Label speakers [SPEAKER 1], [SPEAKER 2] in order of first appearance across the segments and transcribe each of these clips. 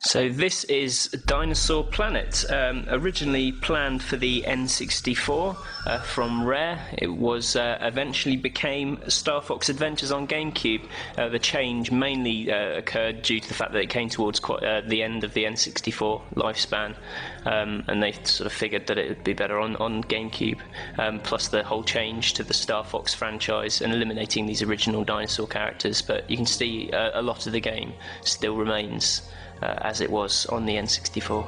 [SPEAKER 1] So this is Dinosaur Planet, originally planned for the N64 from Rare. It was eventually became Star Fox Adventures on GameCube. The change mainly occurred due to the fact that it came towards the end of the N64 lifespan, and they sort of figured that it would be better on GameCube, plus the whole change to the Star Fox franchise and eliminating these original dinosaur characters. But you can see a lot of the game still remains as it was on the N64.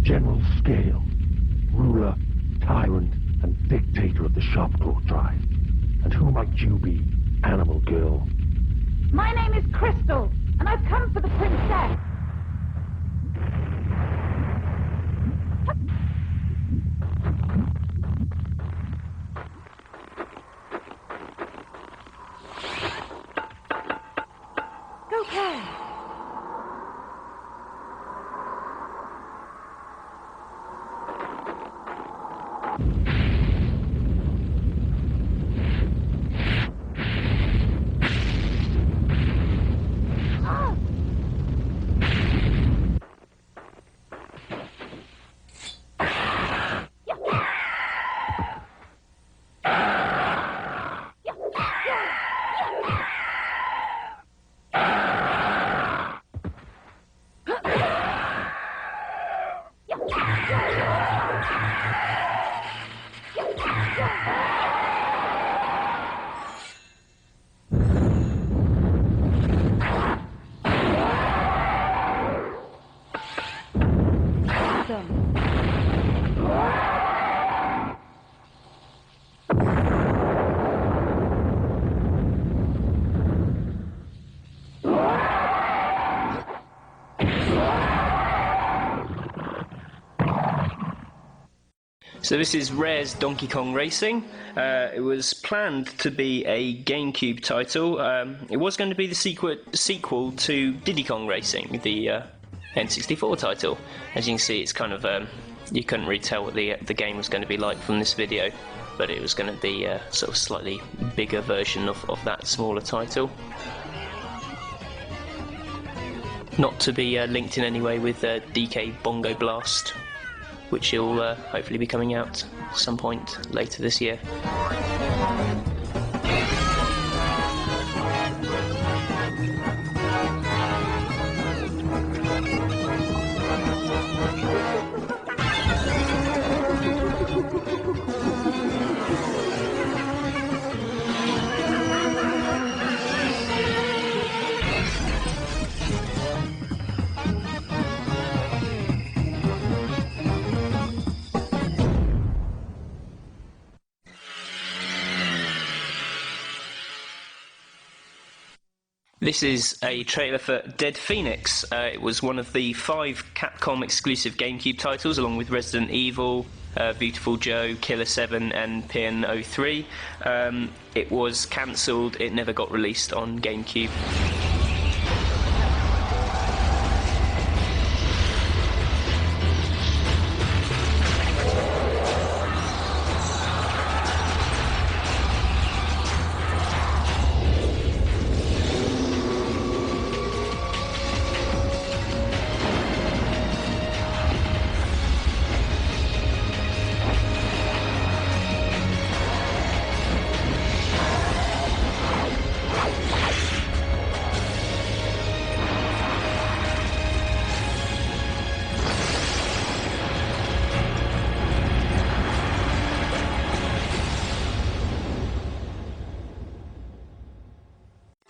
[SPEAKER 2] General Scale, ruler, tyrant, and dictator of the Sharpclaw tribe. And who might you be, animal girl?
[SPEAKER 3] My name is Crystal, and I've come for the princess. Go, Karen.
[SPEAKER 1] So this is Rare's Donkey Kong Racing. It was planned to be a GameCube title. It was going to be the sequel to Diddy Kong Racing, the N64 title. As you can see, it's kind of you couldn't really tell what the game was going to be like from this video, but it was going to be a sort of slightly bigger version of that smaller title. Not to be linked in any way with DK Bongo Blast, which will hopefully be coming out at some point later this year. This is a trailer for Dead Phoenix. It was one of the 5 Capcom exclusive GameCube titles, along with Resident Evil, Beautiful Joe, Killer 7 and PN03. It was cancelled, it never got released on GameCube.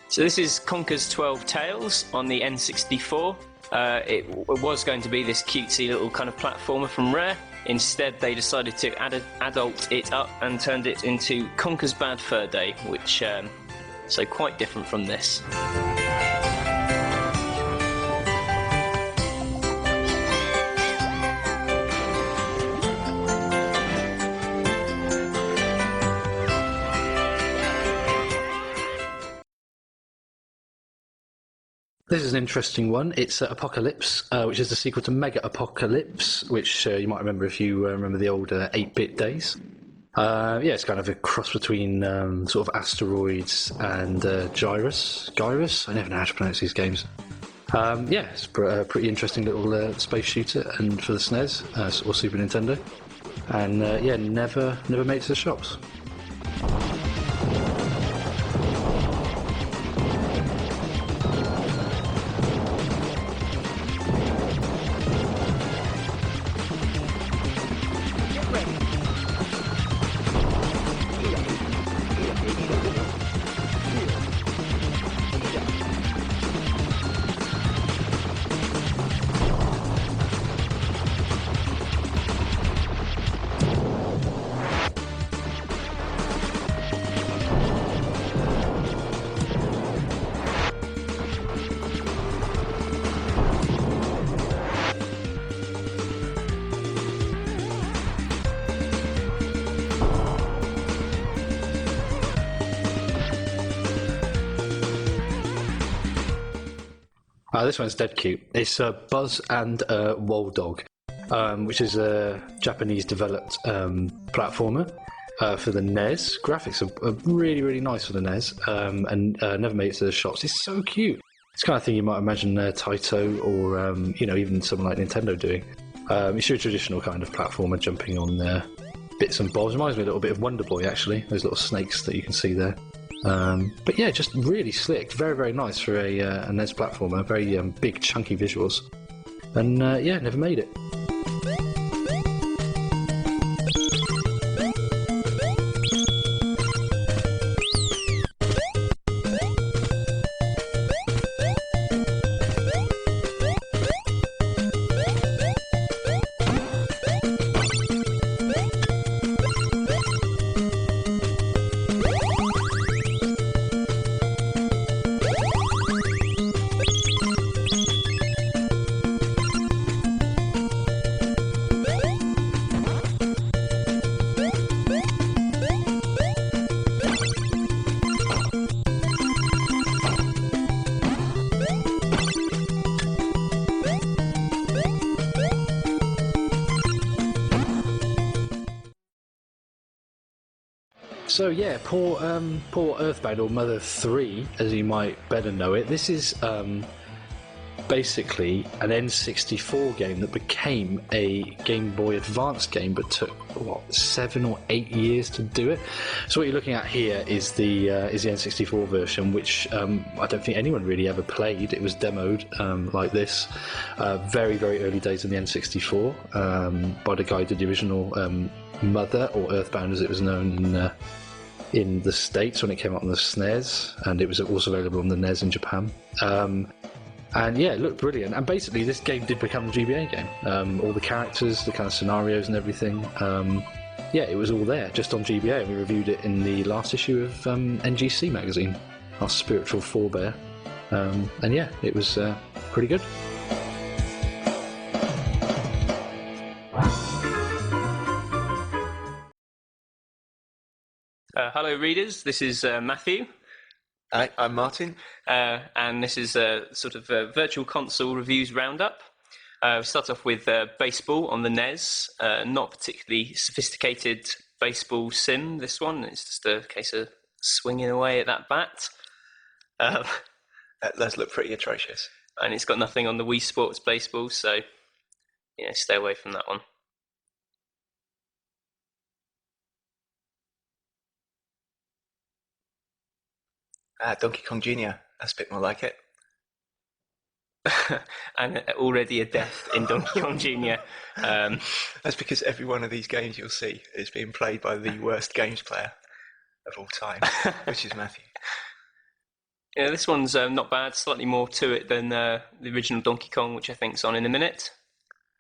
[SPEAKER 1] So this is Conker's 12 Tales on the N64. It was going to be this cutesy little kind of platformer from Rare, Instead, they decided to adult it up and turned it into Conker's Bad Fur Day, which so quite different from this.
[SPEAKER 4] This is an interesting one. It's Apocalypse, which is the sequel to Mega Apocalypse, which you might remember if you remember the old 8-bit days. Yeah, it's kind of a cross between sort of Asteroids and Gyrus. Gyrus? I never know how to pronounce these games. Yeah, it's a pretty interesting little space shooter, and for the SNES or Super Nintendo. And yeah, never made it to the shops. This one's dead cute. It's Buzz and Woldog, which is a Japanese-developed platformer for the NES. Graphics are really, really nice for the NES, and never made it to the shops. It's so cute. It's the kind of thing you might imagine Taito or even someone like Nintendo doing. It's your traditional kind of platformer, jumping on bits and bobs. Reminds me a little bit of Wonder Boy, actually. Those little snakes that you can see there. But yeah, just really slick, very, very nice for a NES platformer, very big, chunky visuals. And yeah, never made it. So yeah, poor Earthbound, or Mother 3, as you might better know it. This is basically an N64 game that became a Game Boy Advance game, but took 7 or 8 years to do it. So what you're looking at here is the N64 version, which I don't think anyone really ever played. It was demoed like this, very, very early days in the N64 by the guy who did the original Mother, or Earthbound as it was known in the States when it came out on the SNES, and it was also available on the NES in Japan. And yeah, it looked brilliant. And basically, this game did become a GBA game. All the characters, the kind of scenarios and everything. Yeah, it was all there, just on GBA. And we reviewed it in the last issue of NGC magazine, our spiritual forebear. And yeah, it was pretty good.
[SPEAKER 1] Hello, readers. This is Matthew.
[SPEAKER 5] Hi, I'm Martin.
[SPEAKER 1] And this is a sort of virtual console reviews roundup. We start off with baseball on the NES. Not particularly sophisticated baseball sim, this one. It's just a case of swinging away at that bat.
[SPEAKER 5] That does look pretty atrocious.
[SPEAKER 1] And it's got nothing on the Wii Sports baseball, so yeah, stay away from that one.
[SPEAKER 5] Donkey Kong Jr., that's a bit more like it.
[SPEAKER 1] And already a death in Donkey Kong Jr.
[SPEAKER 5] That's because every one of these games you'll see is being played by the worst games player of all time, which is Matthew.
[SPEAKER 1] Yeah, this one's not bad, slightly more to it than the original Donkey Kong, which I think's on in a minute.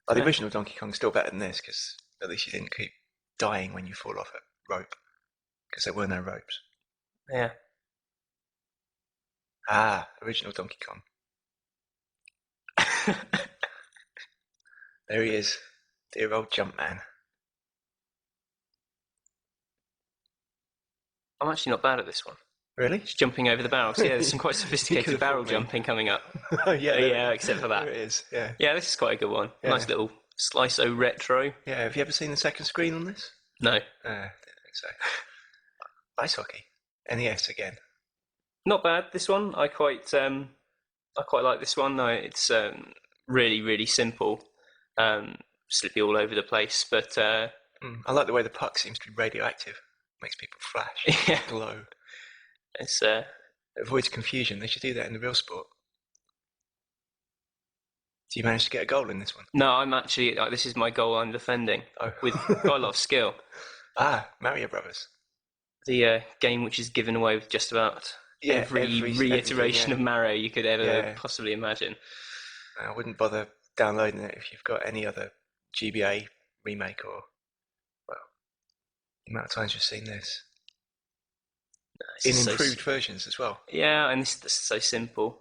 [SPEAKER 5] The original Donkey Kong's still better than this, because At least you didn't keep dying when you fall off a rope, because there were no ropes.
[SPEAKER 1] Yeah.
[SPEAKER 5] Ah, original Donkey Kong. There he is, dear old Jumpman.
[SPEAKER 1] I'm actually not bad at this one.
[SPEAKER 5] Really?
[SPEAKER 1] Just jumping over the barrels. Yeah, there's some quite
[SPEAKER 5] You
[SPEAKER 1] sophisticated
[SPEAKER 5] could've
[SPEAKER 1] barrel
[SPEAKER 5] fooled me.
[SPEAKER 1] jumping coming up.
[SPEAKER 5] Oh yeah, there
[SPEAKER 1] Yeah,
[SPEAKER 5] it-
[SPEAKER 1] except for that.
[SPEAKER 5] There it is. Yeah.
[SPEAKER 1] Yeah, this is quite a good one.
[SPEAKER 5] Yeah.
[SPEAKER 1] Nice little slice-o retro.
[SPEAKER 5] Yeah. Have you ever seen the second screen on this?
[SPEAKER 1] No,
[SPEAKER 5] I don't think so. Ice hockey. NES again.
[SPEAKER 1] not bad. This one, I quite like this one. Though it's really, really simple, slippy all over the place. But
[SPEAKER 5] I like the way the puck seems to be radioactive. Makes people flash,
[SPEAKER 1] yeah,
[SPEAKER 5] glow.
[SPEAKER 1] it's
[SPEAKER 5] It avoids confusion. They should do that in the real sport. Do you manage to get a goal in this one?
[SPEAKER 1] no. I'm actually this is my goal. I'm defending
[SPEAKER 5] Oh.
[SPEAKER 1] with quite a lot of skill.
[SPEAKER 5] Mario Brothers.
[SPEAKER 1] The game which is given away with just about every reiteration
[SPEAKER 5] everything,
[SPEAKER 1] of Mario you could ever
[SPEAKER 5] Yeah.
[SPEAKER 1] possibly imagine.
[SPEAKER 5] I wouldn't bother downloading it if you've got any other GBA remake or, well, the amount of times you've seen this.
[SPEAKER 1] It's
[SPEAKER 5] In
[SPEAKER 1] just so
[SPEAKER 5] improved versions as well.
[SPEAKER 1] Yeah, and this is so simple.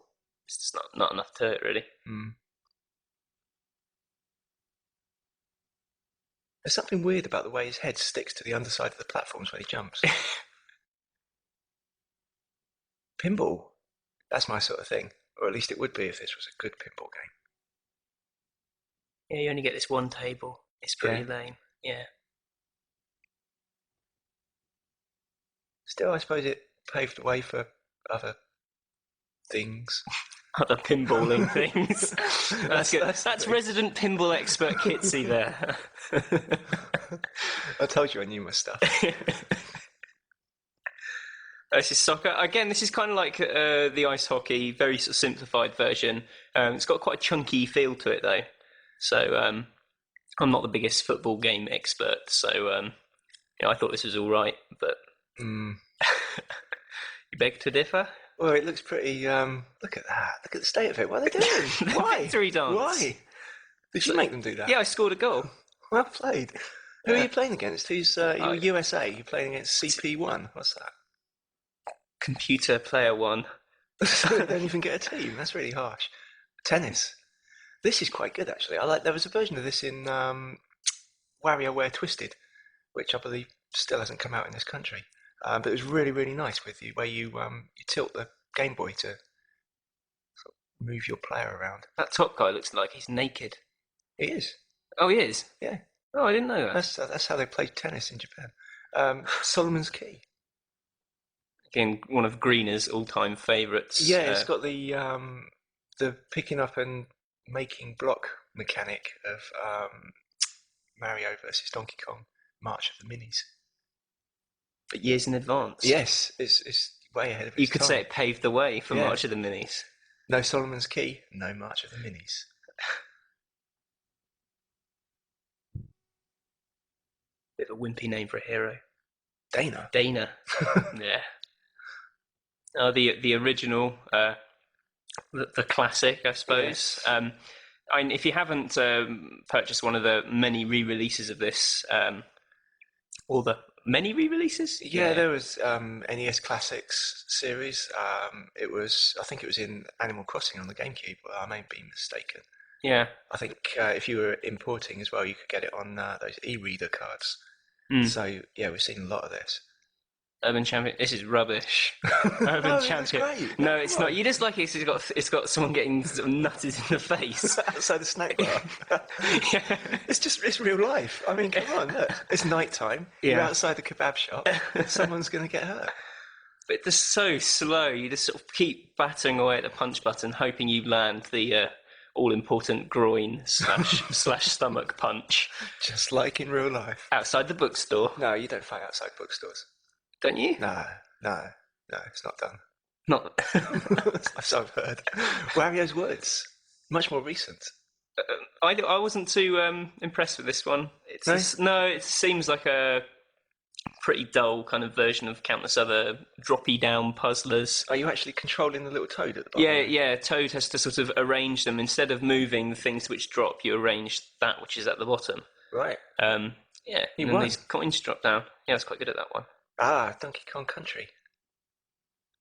[SPEAKER 1] It's just not enough to it, really.
[SPEAKER 5] There's something weird about the way his head sticks to the underside of the platforms when he jumps. Pinball. That's my sort of thing. Or at least it would be if this was a good pinball game.
[SPEAKER 1] Yeah, you only get this one table. It's pretty
[SPEAKER 5] Yeah.
[SPEAKER 1] lame. Yeah.
[SPEAKER 5] Still, I suppose it paved the way for other things.
[SPEAKER 1] Other pinballing things. That's good.
[SPEAKER 5] That's
[SPEAKER 1] That's
[SPEAKER 5] the-
[SPEAKER 1] resident pinball expert Kitsy there.
[SPEAKER 5] I told you I knew my stuff.
[SPEAKER 1] This is soccer. Again, this is kind of like the ice hockey, very sort of simplified version. It's got quite a chunky feel to it, though. So I'm not the biggest football game expert, so I thought this was all right, but you beg to differ.
[SPEAKER 5] Well, it looks pretty. Look at that. Look at the state of it. What are they doing?
[SPEAKER 1] The
[SPEAKER 5] Why?
[SPEAKER 1] victory dance.
[SPEAKER 5] Why? Did you make them do that?
[SPEAKER 1] Yeah, I scored a goal.
[SPEAKER 5] Well played. Who are you playing against? Who's you're USA? You're playing against CP1. What's that?
[SPEAKER 1] Computer player one.
[SPEAKER 5] They don't even get a team. That's really harsh. Tennis. This is quite good actually. I like. There was a version of this in WarioWare Twisted, which I believe still hasn't come out in this country. But it was really, really nice with you, where you tilt the Game Boy to sort of move your player around.
[SPEAKER 1] That top guy looks like he's naked.
[SPEAKER 5] He is.
[SPEAKER 1] Oh, he is?
[SPEAKER 5] Yeah.
[SPEAKER 1] Oh, I didn't know that.
[SPEAKER 5] That's how they play tennis in Japan. Solomon's Key.
[SPEAKER 1] Again, one of Greener's all-time favourites.
[SPEAKER 5] Yeah, it's got the picking up and making block mechanic of Mario versus Donkey Kong, March of the Minis.
[SPEAKER 1] But years in advance.
[SPEAKER 5] Yes, it's way ahead of its
[SPEAKER 1] You could
[SPEAKER 5] time.
[SPEAKER 1] say it paved the way for
[SPEAKER 5] Yeah.
[SPEAKER 1] March of the Minis.
[SPEAKER 5] No Solomon's Key, no March of the Minis.
[SPEAKER 1] Bit of a wimpy name for a hero.
[SPEAKER 5] Dana.
[SPEAKER 1] Dana. Yeah. The original, the classic, I suppose.
[SPEAKER 5] Yes.
[SPEAKER 1] If you haven't purchased one of the many re-releases of this, or the many re-releases?
[SPEAKER 5] Yeah, there was NES Classics series. I think it was in Animal Crossing on the GameCube. Well, I may be mistaken.
[SPEAKER 1] Yeah.
[SPEAKER 5] I think if you were importing as well, you could get it on those e-reader cards. So yeah, we've seen a lot of this.
[SPEAKER 1] Urban Champion. This is rubbish. Urban
[SPEAKER 5] that's
[SPEAKER 1] Champion.
[SPEAKER 5] great.
[SPEAKER 1] No,
[SPEAKER 5] No,
[SPEAKER 1] it's
[SPEAKER 5] come
[SPEAKER 1] not.
[SPEAKER 5] on.
[SPEAKER 1] You just like it 'cause it's got someone getting sort of nutted in the face.
[SPEAKER 5] Outside the snack bar.
[SPEAKER 1] Yeah.
[SPEAKER 5] It's real life. I mean, come on, look. It's night time. You're
[SPEAKER 1] Yeah.
[SPEAKER 5] outside the kebab shop. Someone's going to get hurt.
[SPEAKER 1] But they're so slow. You just sort of keep battering away at the punch button, hoping you land the all-important groin slash stomach punch
[SPEAKER 5] Just like in real life.
[SPEAKER 1] outside the bookstore.
[SPEAKER 5] No, you don't fight outside bookstores.
[SPEAKER 1] Don't you?
[SPEAKER 5] No, it's not done.
[SPEAKER 1] Not.
[SPEAKER 5] So I've heard. Wario's Woods, much more recent.
[SPEAKER 1] I wasn't too impressed with this one. It's
[SPEAKER 5] No?
[SPEAKER 1] no, it seems like a pretty dull kind of version of countless other droppy down puzzlers.
[SPEAKER 5] Are you actually controlling the little toad at the bottom?
[SPEAKER 1] Yeah. Toad has to sort of arrange them instead of moving the things which drop. You arrange that which is at the bottom.
[SPEAKER 5] Right.
[SPEAKER 1] Yeah,
[SPEAKER 5] He
[SPEAKER 1] and then
[SPEAKER 5] won.
[SPEAKER 1] these coins drop down. Yeah, I was quite good at that one.
[SPEAKER 5] Ah, Donkey Kong Country.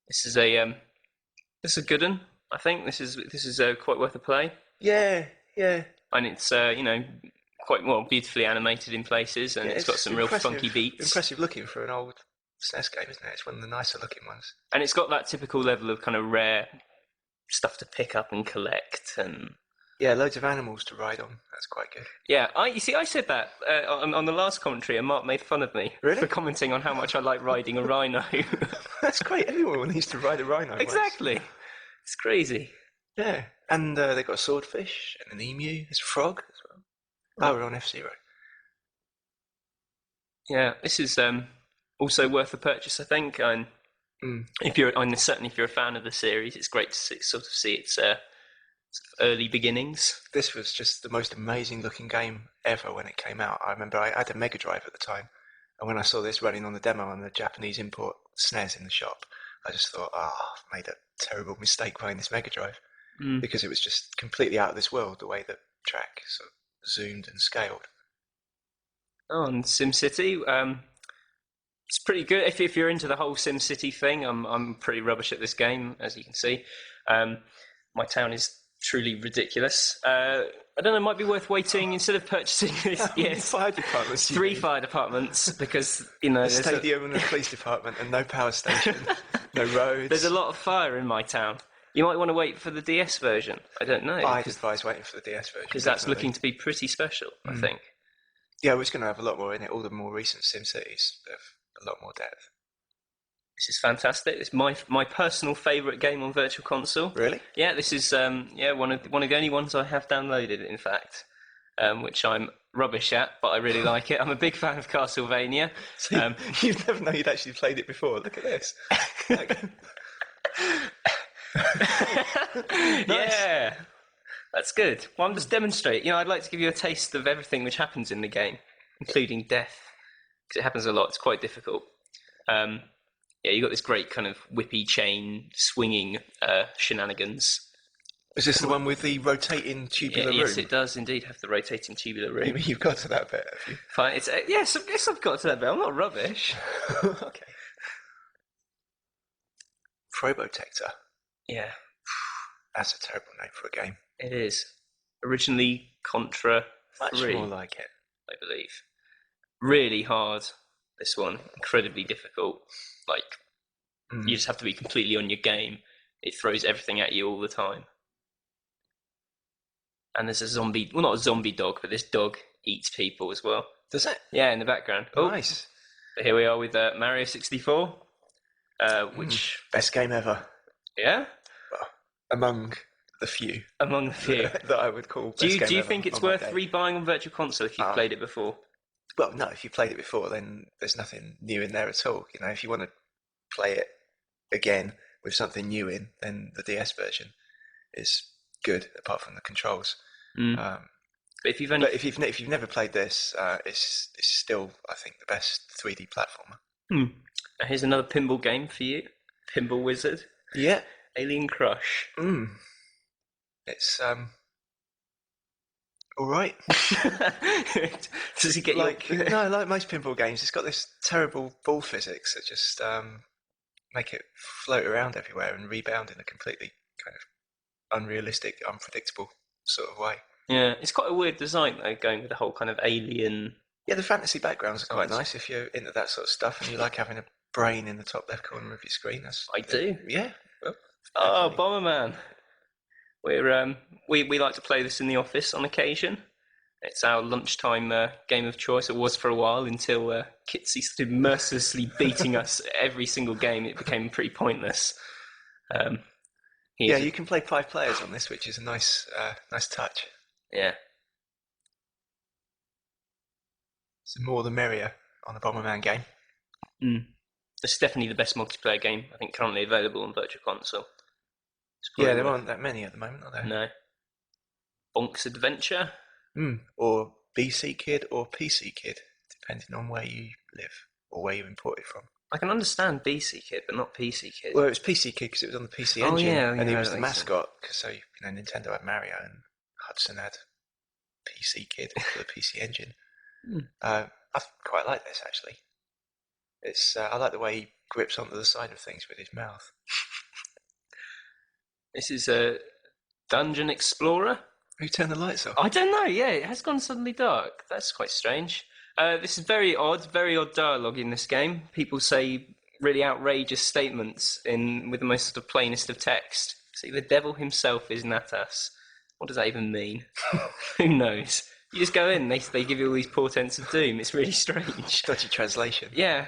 [SPEAKER 1] This is a good one. I think this is quite worth a play,
[SPEAKER 5] Yeah, yeah.
[SPEAKER 1] and it's quite well beautifully animated in places, and
[SPEAKER 5] Yeah,
[SPEAKER 1] it's got some real funky beats.
[SPEAKER 5] Impressive looking for an old SNES game, isn't it? It's one of the nicer looking ones.
[SPEAKER 1] And it's got that typical level of kind of rare stuff to pick up and collect, and
[SPEAKER 5] Yeah, loads of animals to ride on. That's quite good.
[SPEAKER 1] yeah. I said that on the last commentary, and Mark made fun of me
[SPEAKER 5] Really?
[SPEAKER 1] for commenting on how much I like riding a rhino.
[SPEAKER 5] That's great. Everyone needs to ride a rhino.
[SPEAKER 1] Exactly, it's crazy.
[SPEAKER 5] Yeah, and they've got a swordfish and an emu. There's a frog as well. Oh, we're on F-Zero.
[SPEAKER 1] Yeah, this is also worth a purchase, I think. And if you're, certainly if you're a fan of the series, it's great to sort of see its sort of early beginnings.
[SPEAKER 5] This was just the most amazing looking game ever when it came out. I remember I had a Mega Drive at the time, and when I saw this running on the demo on the Japanese import SNES in the shop, I just thought, I've made a terrible mistake buying this Mega Drive, because it was just completely out of this world, the way the track sort of zoomed and scaled.
[SPEAKER 1] Oh, and SimCity, it's pretty good. If you're into the whole SimCity thing, I'm pretty rubbish at this game, as you can see. My town is truly ridiculous. I don't know. It might be worth waiting instead of purchasing this. Yes,
[SPEAKER 5] Fire departments.
[SPEAKER 1] three fire departments because a
[SPEAKER 5] stadium and a police department and no power station, no roads.
[SPEAKER 1] There's a lot of fire in my town. You might want to wait for the DS version. I don't know.
[SPEAKER 5] I'd advise waiting for the DS version
[SPEAKER 1] because that's looking to be pretty special. I think.
[SPEAKER 5] Yeah, it's going to have a lot more in it. All the more recent SimCities have a lot more depth.
[SPEAKER 1] This is fantastic. It's my personal favourite game on Virtual Console.
[SPEAKER 5] Really?
[SPEAKER 1] Yeah, this is one of the only ones I have downloaded, in fact, which I'm rubbish at, but I really like it. I'm a big fan of Castlevania.
[SPEAKER 5] So you'd never know you'd actually played it before. Look at this.
[SPEAKER 1] Yeah, that's good. Well, I'm just demonstrating. I'd like to give you a taste of everything which happens in the game, including death, because it happens a lot. It's quite difficult. Yeah, you got this great kind of whippy chain swinging shenanigans.
[SPEAKER 5] Is this the one with the rotating tubular room?
[SPEAKER 1] Yes, it does indeed have the rotating tubular room.
[SPEAKER 5] You've got to that bit, have you?
[SPEAKER 1] Fine. Yes, I guess I've got to that bit. I'm not rubbish.
[SPEAKER 5] Okay. Probotector.
[SPEAKER 1] Yeah.
[SPEAKER 5] That's a terrible name for a game.
[SPEAKER 1] It is. Originally Contra 3.
[SPEAKER 5] Much more like it.
[SPEAKER 1] I believe. Really hard, this one. Incredibly difficult. You just have to be completely on your game. It throws everything at you all the time. And there's a zombie, well, not a zombie dog, but this dog eats people as well.
[SPEAKER 5] Does it?
[SPEAKER 1] Yeah, in the background.
[SPEAKER 5] Nice.
[SPEAKER 1] But here we are with Mario 64, which...
[SPEAKER 5] Best game ever.
[SPEAKER 1] Yeah?
[SPEAKER 5] Well, among the few.
[SPEAKER 1] Among the few.
[SPEAKER 5] that I would call best game ever.
[SPEAKER 1] Do you think it's worth rebuying on Virtual Console if you've played it before?
[SPEAKER 5] Well, no, if you've played it before, then there's nothing new in there at all. If you want to play it again with something new in, then the DS version is good, apart from the controls.
[SPEAKER 1] But if
[SPEAKER 5] you've never played this, it's still, I think, the best 3D platformer.
[SPEAKER 1] Here's another pinball game for you, Pinball Wizard.
[SPEAKER 5] Yeah.
[SPEAKER 1] Alien Crush.
[SPEAKER 5] It's all right.
[SPEAKER 1] Does he get
[SPEAKER 5] No, like most pinball games, it's got this terrible ball physics that just make it float around everywhere and rebound in a completely kind of unrealistic, unpredictable sort of way.
[SPEAKER 1] Yeah, it's quite a weird design though, going with the whole kind of alien.
[SPEAKER 5] Yeah, the fantasy backgrounds are quite nice if you're into that sort of stuff and you like having a brain in the top left corner of your screen.
[SPEAKER 1] I do.
[SPEAKER 5] Yeah. Well,
[SPEAKER 1] oh, Bomberman. We like to play this in the office on occasion. It's our lunchtime game of choice. It was for a while until Kitsy started mercilessly beating us every single game. It became pretty pointless.
[SPEAKER 5] You can play 5 players on this, which is a nice touch.
[SPEAKER 1] Yeah.
[SPEAKER 5] So more the merrier on the Bomberman game.
[SPEAKER 1] It's definitely the best multiplayer game I think currently available on Virtual Console.
[SPEAKER 5] Yeah, there aren't that many at the moment, are there?
[SPEAKER 1] No. Bonk's Adventure.
[SPEAKER 5] Or BC Kid or PC Kid, depending on where you live or where you import it from.
[SPEAKER 1] I can understand BC Kid, but not PC Kid.
[SPEAKER 5] Well, it was PC Kid because it was on the PC Engine, and he was the
[SPEAKER 1] that makes sense.
[SPEAKER 5] mascot. So Nintendo had Mario, and Hudson had PC Kid for the PC Engine. I quite like this actually. It's I like the way he grips onto the side of things with his mouth.
[SPEAKER 1] This is a Dungeon Explorer.
[SPEAKER 5] Who turned the lights off?
[SPEAKER 1] I don't know. Yeah, it has gone suddenly dark. That's quite strange. This is very odd dialogue in this game. People say really outrageous statements with the most sort of plainest of text. See, the devil himself is Natas. What does that even mean? Who knows? You just go in, they give you all these portents of doom. It's really strange.
[SPEAKER 5] Dodgy translation.
[SPEAKER 1] Yeah.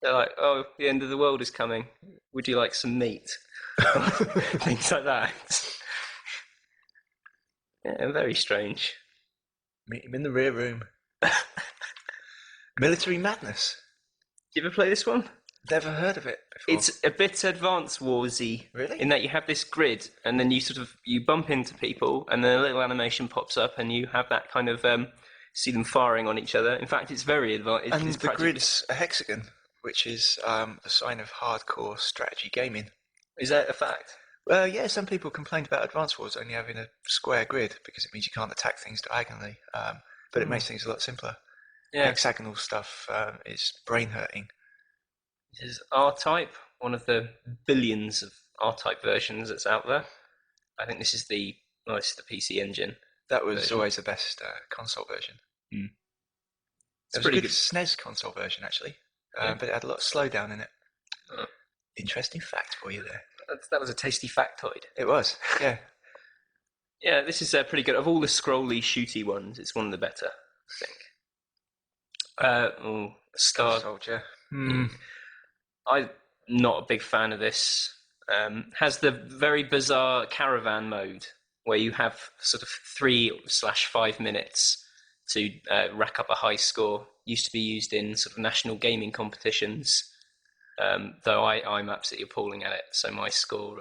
[SPEAKER 1] They're like, oh, the end of the world is coming. Would you like some meat? Things like that. Yeah, very strange.
[SPEAKER 5] Meet him in the rear room. Military Madness.
[SPEAKER 1] Did you ever play this one?
[SPEAKER 5] Never heard of it before.
[SPEAKER 1] It's a bit Advance Warsy.
[SPEAKER 5] Really?
[SPEAKER 1] In that you have this grid, and then you bump into people, and then a little animation pops up, and you have that kind of see them firing on each other. In fact, it's very advanced.
[SPEAKER 5] And the grid's a hexagon, which is a sign of hardcore strategy gaming.
[SPEAKER 1] Is that a fact?
[SPEAKER 5] Well, yeah, some people complained about Advance Wars only having a square grid because it means you can't attack things diagonally, but it makes things a lot simpler.
[SPEAKER 1] Yeah.
[SPEAKER 5] Hexagonal stuff is brain hurting.
[SPEAKER 1] This is R-Type, one of the billions of R-Type versions that's out there. I think this is the PC Engine.
[SPEAKER 5] That was
[SPEAKER 1] version.
[SPEAKER 5] always the best console version.
[SPEAKER 1] Mm.
[SPEAKER 5] It was a good SNES console version, actually, but it had a lot of slowdown in it.
[SPEAKER 1] Oh.
[SPEAKER 5] Interesting fact for you there.
[SPEAKER 1] That was a tasty factoid.
[SPEAKER 5] It was, yeah.
[SPEAKER 1] Yeah, this is pretty good. Of all the scrolly, shooty ones, it's one of the better, I think. Star
[SPEAKER 5] Soldier.
[SPEAKER 1] I'm not a big fan of this. Has the very bizarre caravan mode where you have sort of 3/5 minutes to rack up a high score. Used to be used in sort of national gaming competitions, though I'm absolutely appalling at it. So my score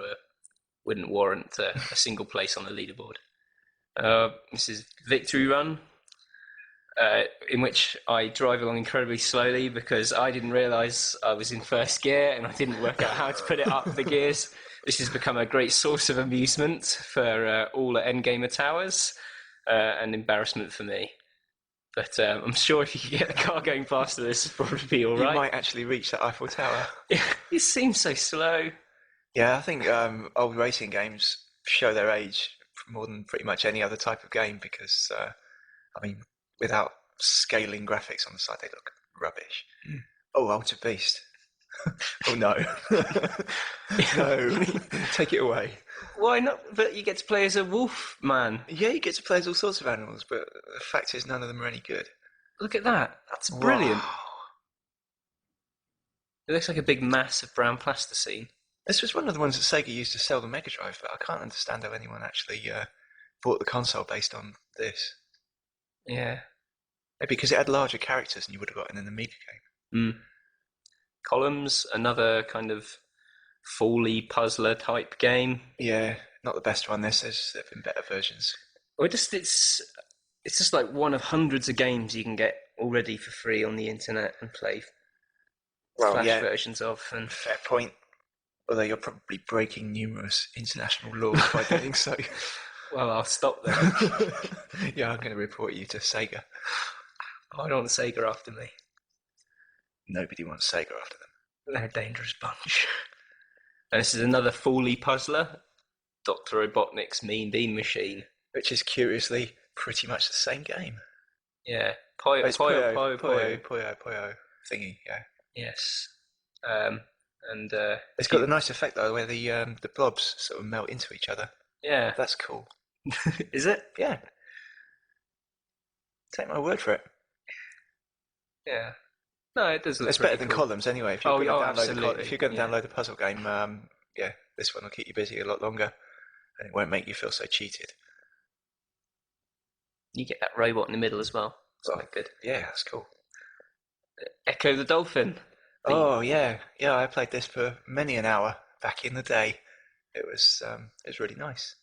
[SPEAKER 1] wouldn't warrant a single place on the leaderboard. This is Victory Run, in which I drive along incredibly slowly because I didn't realise I was in first gear and I didn't work out how to put it up the gears. This has become a great source of amusement for all at NGAMER Towers and embarrassment for me. But I'm sure if you could get the car going faster, this would probably be all right.
[SPEAKER 5] You might actually reach that Eiffel Tower.
[SPEAKER 1] It seems so slow.
[SPEAKER 5] Yeah, I think old racing games show their age more than pretty much any other type of game because, I mean, without scaling graphics on the side, they look rubbish. Oh, Altered Beast. Oh, no. No. Take it away.
[SPEAKER 1] Why not? But you get to play as a wolf man.
[SPEAKER 5] Yeah, you get to play as all sorts of animals, but the fact is none of them are any good.
[SPEAKER 1] Look at that. That's brilliant.
[SPEAKER 5] Wow.
[SPEAKER 1] It looks like a big mass of brown plasticine.
[SPEAKER 5] This was one of the ones that Sega used to sell the Mega Drive, but I can't understand how anyone actually bought the console based on this.
[SPEAKER 1] Yeah.
[SPEAKER 5] Maybe because it had larger characters than you would have gotten in the Amiga game.
[SPEAKER 1] Columns, another kind of Foley puzzler type game.
[SPEAKER 5] Yeah, not the best one. There have been better versions.
[SPEAKER 1] Well, it's just like one of hundreds of games you can get already for free on the internet and play flash versions of. And
[SPEAKER 5] fair point. Although you're probably breaking numerous international laws by doing so.
[SPEAKER 1] Well, I'll stop there.
[SPEAKER 5] Yeah, I'm going to report you to Sega.
[SPEAKER 1] I don't want Sega after me.
[SPEAKER 5] Nobody wants Sega after them.
[SPEAKER 1] They're a dangerous bunch. And this is another Foley puzzler, Dr. Robotnik's Mean Bean Machine.
[SPEAKER 5] Which is curiously pretty much the same game.
[SPEAKER 1] Yeah.
[SPEAKER 5] Puyo
[SPEAKER 1] Puyo
[SPEAKER 5] thingy, yeah.
[SPEAKER 1] Yes.
[SPEAKER 5] It's got the nice effect though, where the blobs sort of melt into each other.
[SPEAKER 1] Yeah.
[SPEAKER 5] That's cool.
[SPEAKER 1] Is it?
[SPEAKER 5] Yeah. Take my word for it.
[SPEAKER 1] Yeah. No, it does look
[SPEAKER 5] It's better than
[SPEAKER 1] cool.
[SPEAKER 5] Columns anyway. If you're going to
[SPEAKER 1] yeah.
[SPEAKER 5] download a puzzle game, yeah, this one will keep you busy a lot longer, and it won't make you feel so cheated.
[SPEAKER 1] You get that robot in the middle as well. It's quite good.
[SPEAKER 5] Yeah, that's cool.
[SPEAKER 1] Echo the Dolphin.
[SPEAKER 5] Oh yeah, I played this for many an hour back in the day. It was really nice.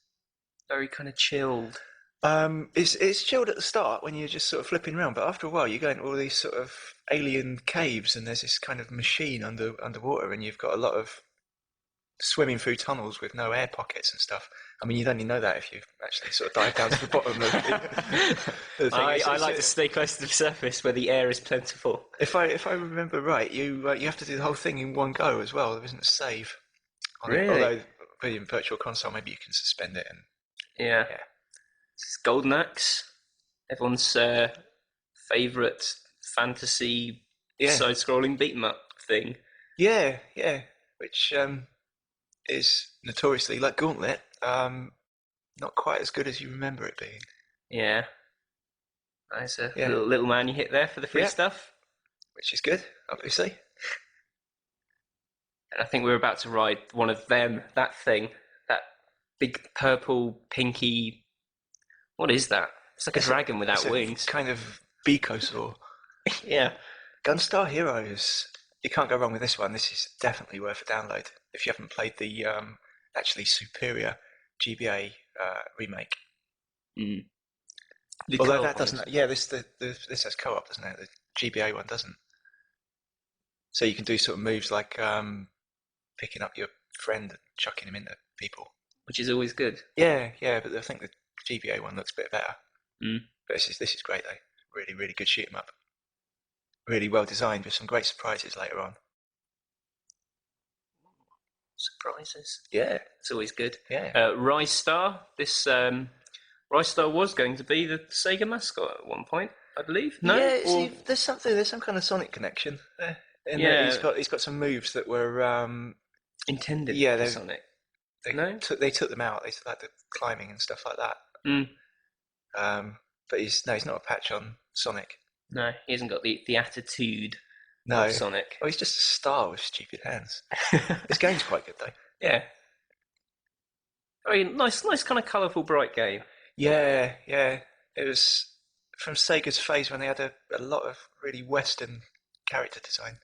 [SPEAKER 1] Very kind of chilled.
[SPEAKER 5] It's chilled at the start when you're just sort of flipping around, but after a while you go into all these sort of alien caves and there's this kind of machine underwater and you've got a lot of swimming through tunnels with no air pockets and stuff. I mean, you'd only know that if you actually sort of dive down to the bottom of the thing.
[SPEAKER 1] I like to stay close to the surface where the air is plentiful.
[SPEAKER 5] If I remember right, you have to do the whole thing in one go as well. There isn't a save on it.
[SPEAKER 1] Really?
[SPEAKER 5] Although in Virtual Console, maybe you can suspend it. And
[SPEAKER 1] Yeah.
[SPEAKER 5] yeah.
[SPEAKER 1] This is Golden Axe, everyone's favourite fantasy side-scrolling beat-em-up thing.
[SPEAKER 5] Yeah, which is notoriously, like Gauntlet, not quite as good as you remember it being.
[SPEAKER 1] Yeah. Nice little man you hit there for the free stuff.
[SPEAKER 5] Which is good, obviously.
[SPEAKER 1] And I think we're about to ride one of them, that thing, that big purple, pinky... What is that? It's like a dragon without wings.
[SPEAKER 5] Kind of beakosaur.
[SPEAKER 1] Yeah.
[SPEAKER 5] Gunstar Heroes. You can't go wrong with this one. This is definitely worth a download if you haven't played the actually superior GBA remake.
[SPEAKER 1] Mm.
[SPEAKER 5] Although that doesn't. Yeah, this has co-op, doesn't it? The GBA one doesn't. So you can do sort of moves like picking up your friend and chucking him into people,
[SPEAKER 1] which is always good.
[SPEAKER 5] Yeah, but I think the GBA one looks a bit better.
[SPEAKER 1] Mm.
[SPEAKER 5] But this is great though. Really, really good shoot 'em up. Really well designed with some great surprises later on.
[SPEAKER 1] Surprises.
[SPEAKER 5] Yeah,
[SPEAKER 1] it's always good.
[SPEAKER 5] Yeah.
[SPEAKER 1] Rise Star. This Rise Star was going to be the Sega mascot at one point, I believe. No.
[SPEAKER 5] Yeah, see, there's some kind of Sonic connection there. He's got some moves that were
[SPEAKER 1] intended for Sonic.
[SPEAKER 5] They took them out. They took like the climbing and stuff like that.
[SPEAKER 1] Mm.
[SPEAKER 5] But he's not a patch on Sonic.
[SPEAKER 1] No, he hasn't got the attitude of Sonic.
[SPEAKER 5] Oh, he's just a star with stupid hands. This game's quite good though.
[SPEAKER 1] Yeah. I mean, nice kind of colourful, bright game.
[SPEAKER 5] Yeah. It was from Sega's phase when they had a lot of really Western character design.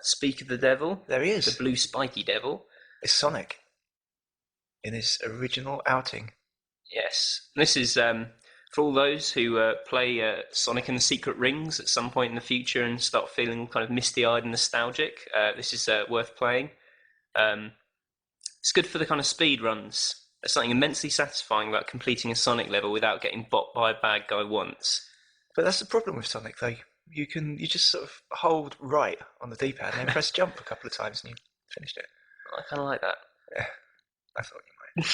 [SPEAKER 1] Speak of the devil.
[SPEAKER 5] There he is.
[SPEAKER 1] The blue spiky devil.
[SPEAKER 5] It's Sonic. In his original outing.
[SPEAKER 1] Yes. This is for all those who play Sonic and the Secret Rings at some point in the future and start feeling kind of misty-eyed and nostalgic. This is worth playing. It's good for the kind of speed runs. There's something immensely satisfying about completing a Sonic level without getting bopped by a bad guy once.
[SPEAKER 5] But that's the problem with Sonic, though. You just sort of hold right on the D-pad and then press jump a couple of times and you finished it.
[SPEAKER 1] I kind of like that.
[SPEAKER 5] Yeah, I thought you might.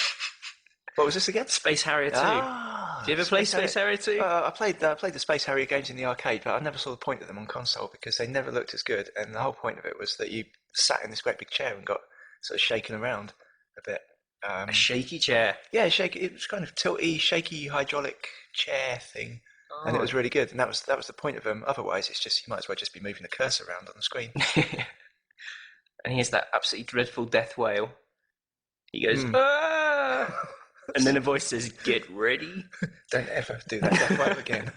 [SPEAKER 5] What was this again?
[SPEAKER 1] Space Harrier 2. Did you ever play Space Harrier 2?
[SPEAKER 5] I played the Space Harrier games in the arcade, but I never saw the point of them on console because they never looked as good. And the whole point of it was that you sat in this great big chair and got sort of shaken around a bit.
[SPEAKER 1] A shaky chair.
[SPEAKER 5] Yeah, shaky. It was kind of tilty, shaky hydraulic chair thing, and it was really good. And that was the point of them. Otherwise, it's just you might as well just be moving the cursor around on the screen.
[SPEAKER 1] And here's that absolutely dreadful death wail. He goes, ah! And then a voice says, "Get ready."
[SPEAKER 5] Don't ever do that death wail again.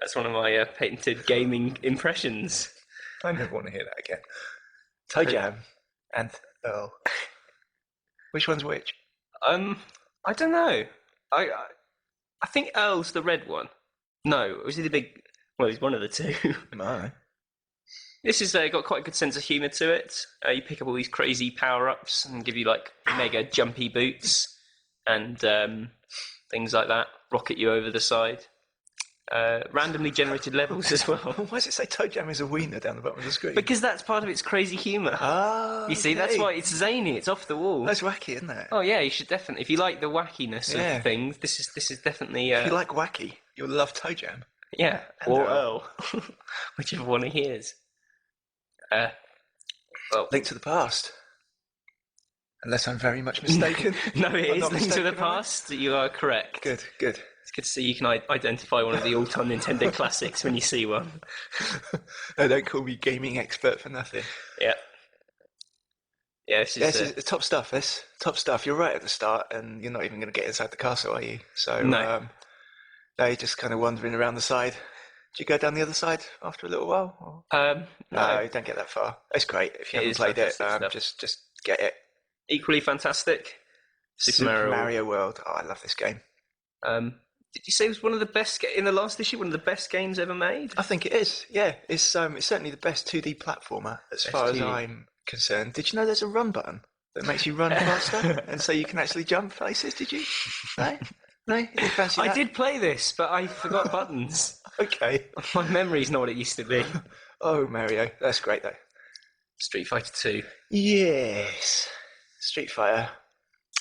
[SPEAKER 1] That's one of my patented gaming impressions.
[SPEAKER 5] I never want to hear that again. Toe Jam and Earl. Which one's which?
[SPEAKER 1] I don't know. I think Earl's the red one. No, was he the big? Well, he's one of the two.
[SPEAKER 5] No.
[SPEAKER 1] This has got quite a good sense of humour to it. You pick up all these crazy power-ups and give you like mega jumpy boots and things like that. Rocket you over the side. Randomly generated levels as well.
[SPEAKER 5] Why does it say Toe Jam is a wiener down the bottom of the screen?
[SPEAKER 1] Because that's part of its crazy humour.
[SPEAKER 5] Ah,
[SPEAKER 1] you see, that's why it's zany. It's off the wall.
[SPEAKER 5] That's wacky, isn't it?
[SPEAKER 1] Oh yeah, you should definitely. If you like the wackiness of things, this is definitely.
[SPEAKER 5] If you like wacky, you'll love Toe Jam.
[SPEAKER 1] Yeah,
[SPEAKER 5] and
[SPEAKER 1] or Earl, whichever one he is. Well,
[SPEAKER 5] Link to the Past. Unless I'm very much mistaken.
[SPEAKER 1] No, it is Link to the Past. You are correct.
[SPEAKER 5] Good.
[SPEAKER 1] It's good to see you can identify one of the all-time Nintendo classics when you see one.
[SPEAKER 5] No, don't call me gaming expert for nothing.
[SPEAKER 1] Yeah. Yeah, this is
[SPEAKER 5] top stuff. This top stuff. You're right at the start, and you're not even going to get inside the castle, are you? So
[SPEAKER 1] no.
[SPEAKER 5] You're just kind of wandering around the side. Do you go down the other side after a little while?
[SPEAKER 1] No,
[SPEAKER 5] you don't get that far. It's great if you haven't played it. Just get it.
[SPEAKER 1] Equally fantastic.
[SPEAKER 5] Super Mario World. Oh, I love this game.
[SPEAKER 1] Did you say it was one of the best in the last issue? One of the best games ever made?
[SPEAKER 5] I think it is. Yeah, it's certainly the best 2D platformer as far as I'm concerned, did you know there's a run button that makes you run faster, and so you can actually jump places? Did you? No, no, you didn't fancy
[SPEAKER 1] I
[SPEAKER 5] that?
[SPEAKER 1] did play this, but I forgot buttons.
[SPEAKER 5] Okay.
[SPEAKER 1] My memory's not what it used to be.
[SPEAKER 5] Oh, Mario, that's great though.
[SPEAKER 1] Street Fighter 2.
[SPEAKER 5] Yes, Street Fighter.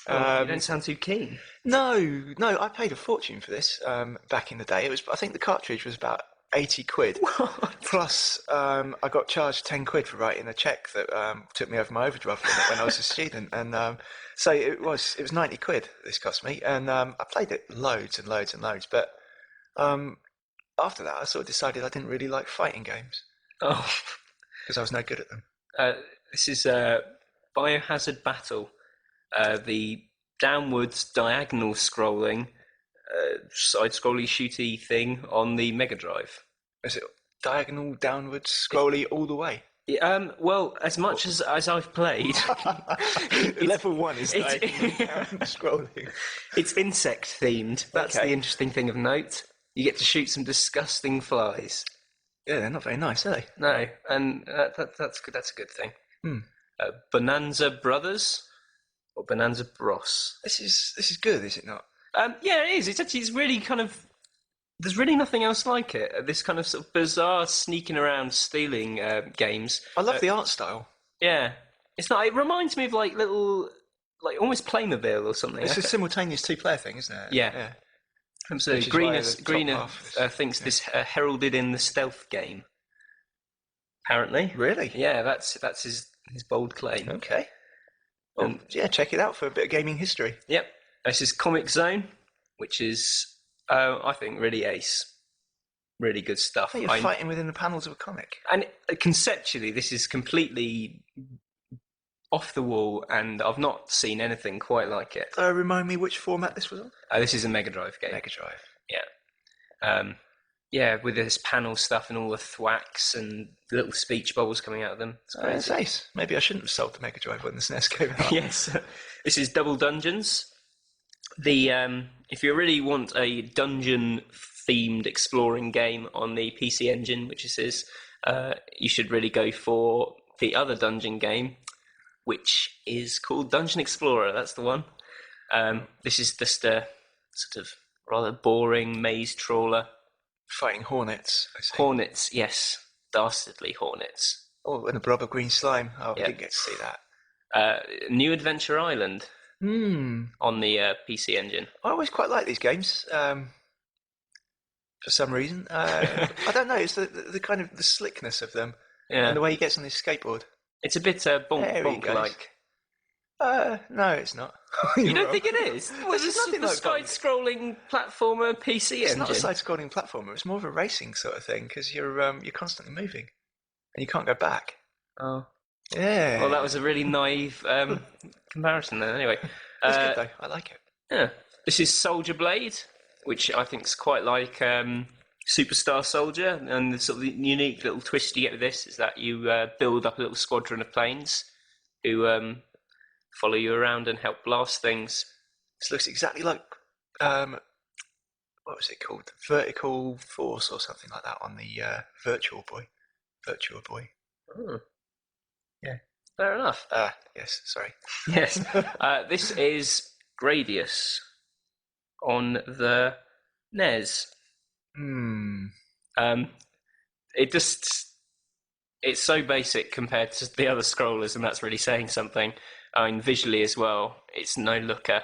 [SPEAKER 1] You don't sound too keen.
[SPEAKER 5] No, I paid a fortune for this back in the day. I think the cartridge was about 80 quid.
[SPEAKER 1] What?
[SPEAKER 5] Plus, I got charged 10 quid for writing a cheque that took me over my overdraft limit when I was a student. And so it was 90 quid this cost me. And I played it loads and loads and loads. But after that, I sort of decided I didn't really like fighting games
[SPEAKER 1] Oh,
[SPEAKER 5] because I was no good at them.
[SPEAKER 1] this is Biohazard Battle. The downwards diagonal scrolling, side-scrolly shooty thing on the Mega Drive.
[SPEAKER 5] Is it diagonal, downwards, scrolly all the way?
[SPEAKER 1] Well, as much as I've played,
[SPEAKER 5] Level 1 is
[SPEAKER 1] it's-
[SPEAKER 5] diagonal, down, scrolling.
[SPEAKER 1] it's insect themed. That's
[SPEAKER 5] Okay.
[SPEAKER 1] the interesting thing of note. You get to shoot some disgusting flies.
[SPEAKER 5] Yeah, they're not very nice, are they?
[SPEAKER 1] No, and that's good. That's a good thing.
[SPEAKER 5] Hmm.
[SPEAKER 1] Bonanza Brothers or Bonanza Bros.
[SPEAKER 5] This is good, is it not?
[SPEAKER 1] Yeah, it is. It's really kind of. There's really nothing else like it. This kind of sort of bizarre sneaking around, stealing games.
[SPEAKER 5] I love the art style.
[SPEAKER 1] Yeah, it's not. It reminds me of like little, like almost Playmobil or something.
[SPEAKER 5] It's a simultaneous two-player thing, isn't it?
[SPEAKER 1] Yeah. So
[SPEAKER 5] Which is why the top
[SPEAKER 1] Greener
[SPEAKER 5] half is-
[SPEAKER 1] thinks this heralded in the stealth game. Apparently.
[SPEAKER 5] Really?
[SPEAKER 1] Yeah, that's his bold claim.
[SPEAKER 5] Okay. Well, yeah, check it out for a bit of gaming history.
[SPEAKER 1] Yep. This is Comic Zone, which is, I think, really ace. Really good stuff.
[SPEAKER 5] Oh, you're fighting within the panels of a comic.
[SPEAKER 1] And conceptually, this is completely off the wall, and I've not seen anything quite like it.
[SPEAKER 5] Remind me which format this was on?
[SPEAKER 1] This is a Mega Drive game.
[SPEAKER 5] Mega Drive.
[SPEAKER 1] Yeah, with this panel stuff and all the thwacks and the little speech bubbles coming out of them. It's
[SPEAKER 5] It's
[SPEAKER 1] crazy.
[SPEAKER 5] ace. Maybe I shouldn't have sold the Mega Drive when the SNES came out.
[SPEAKER 1] Yes, this is Double Dungeons. If you really want a dungeon-themed exploring game on the PC Engine, which this is, you should really go for the other dungeon game, which is called Dungeon Explorer. That's the one. This is just a sort of rather boring maze trawler.
[SPEAKER 5] Fighting hornets, I see.
[SPEAKER 1] Hornets, yes, dastardly hornets.
[SPEAKER 5] Oh, and a blob of green slime. Oh,
[SPEAKER 1] Yeah.
[SPEAKER 5] I didn't get to see that.
[SPEAKER 1] New Adventure Island
[SPEAKER 5] Hmm.
[SPEAKER 1] on the PC Engine.
[SPEAKER 5] I always quite like these games. For some reason, I don't know. It's the kind of the slickness of them
[SPEAKER 1] Yeah,
[SPEAKER 5] and the way he gets on his skateboard.
[SPEAKER 1] it's a bit
[SPEAKER 5] There he
[SPEAKER 1] bonk
[SPEAKER 5] goes.
[SPEAKER 1] like.
[SPEAKER 5] No, it's not.
[SPEAKER 1] You
[SPEAKER 5] You're
[SPEAKER 1] don't
[SPEAKER 5] wrong.
[SPEAKER 1] think it is? Well,
[SPEAKER 5] There's
[SPEAKER 1] it's
[SPEAKER 5] nothing
[SPEAKER 1] the
[SPEAKER 5] like bonk.
[SPEAKER 1] side-scrolling platformer PC
[SPEAKER 5] It's
[SPEAKER 1] engine.
[SPEAKER 5] not a side-scrolling platformer. It's more of a racing sort of thing because you're constantly moving and you can't go back.
[SPEAKER 1] Oh,
[SPEAKER 5] Yeah.
[SPEAKER 1] well, that was a really naive comparison. Then, anyway,
[SPEAKER 5] It's good though. I like it.
[SPEAKER 1] yeah, this is Soldier Blade, which I think is quite like Superstar Soldier, and the sort of unique little twist you get with this is that you build up a little squadron of planes who follow you around and help blast things.
[SPEAKER 5] This looks exactly like what was it called? Vertical Force or something like that on the Virtual Boy. Virtual Boy.
[SPEAKER 1] Oh. Yeah, fair enough.
[SPEAKER 5] Yes. Sorry.
[SPEAKER 1] Yes, this is Gradius on the NES.
[SPEAKER 5] Hmm.
[SPEAKER 1] It's so basic compared to the other scrollers, and that's really saying something. I mean, visually as well, it's no looker.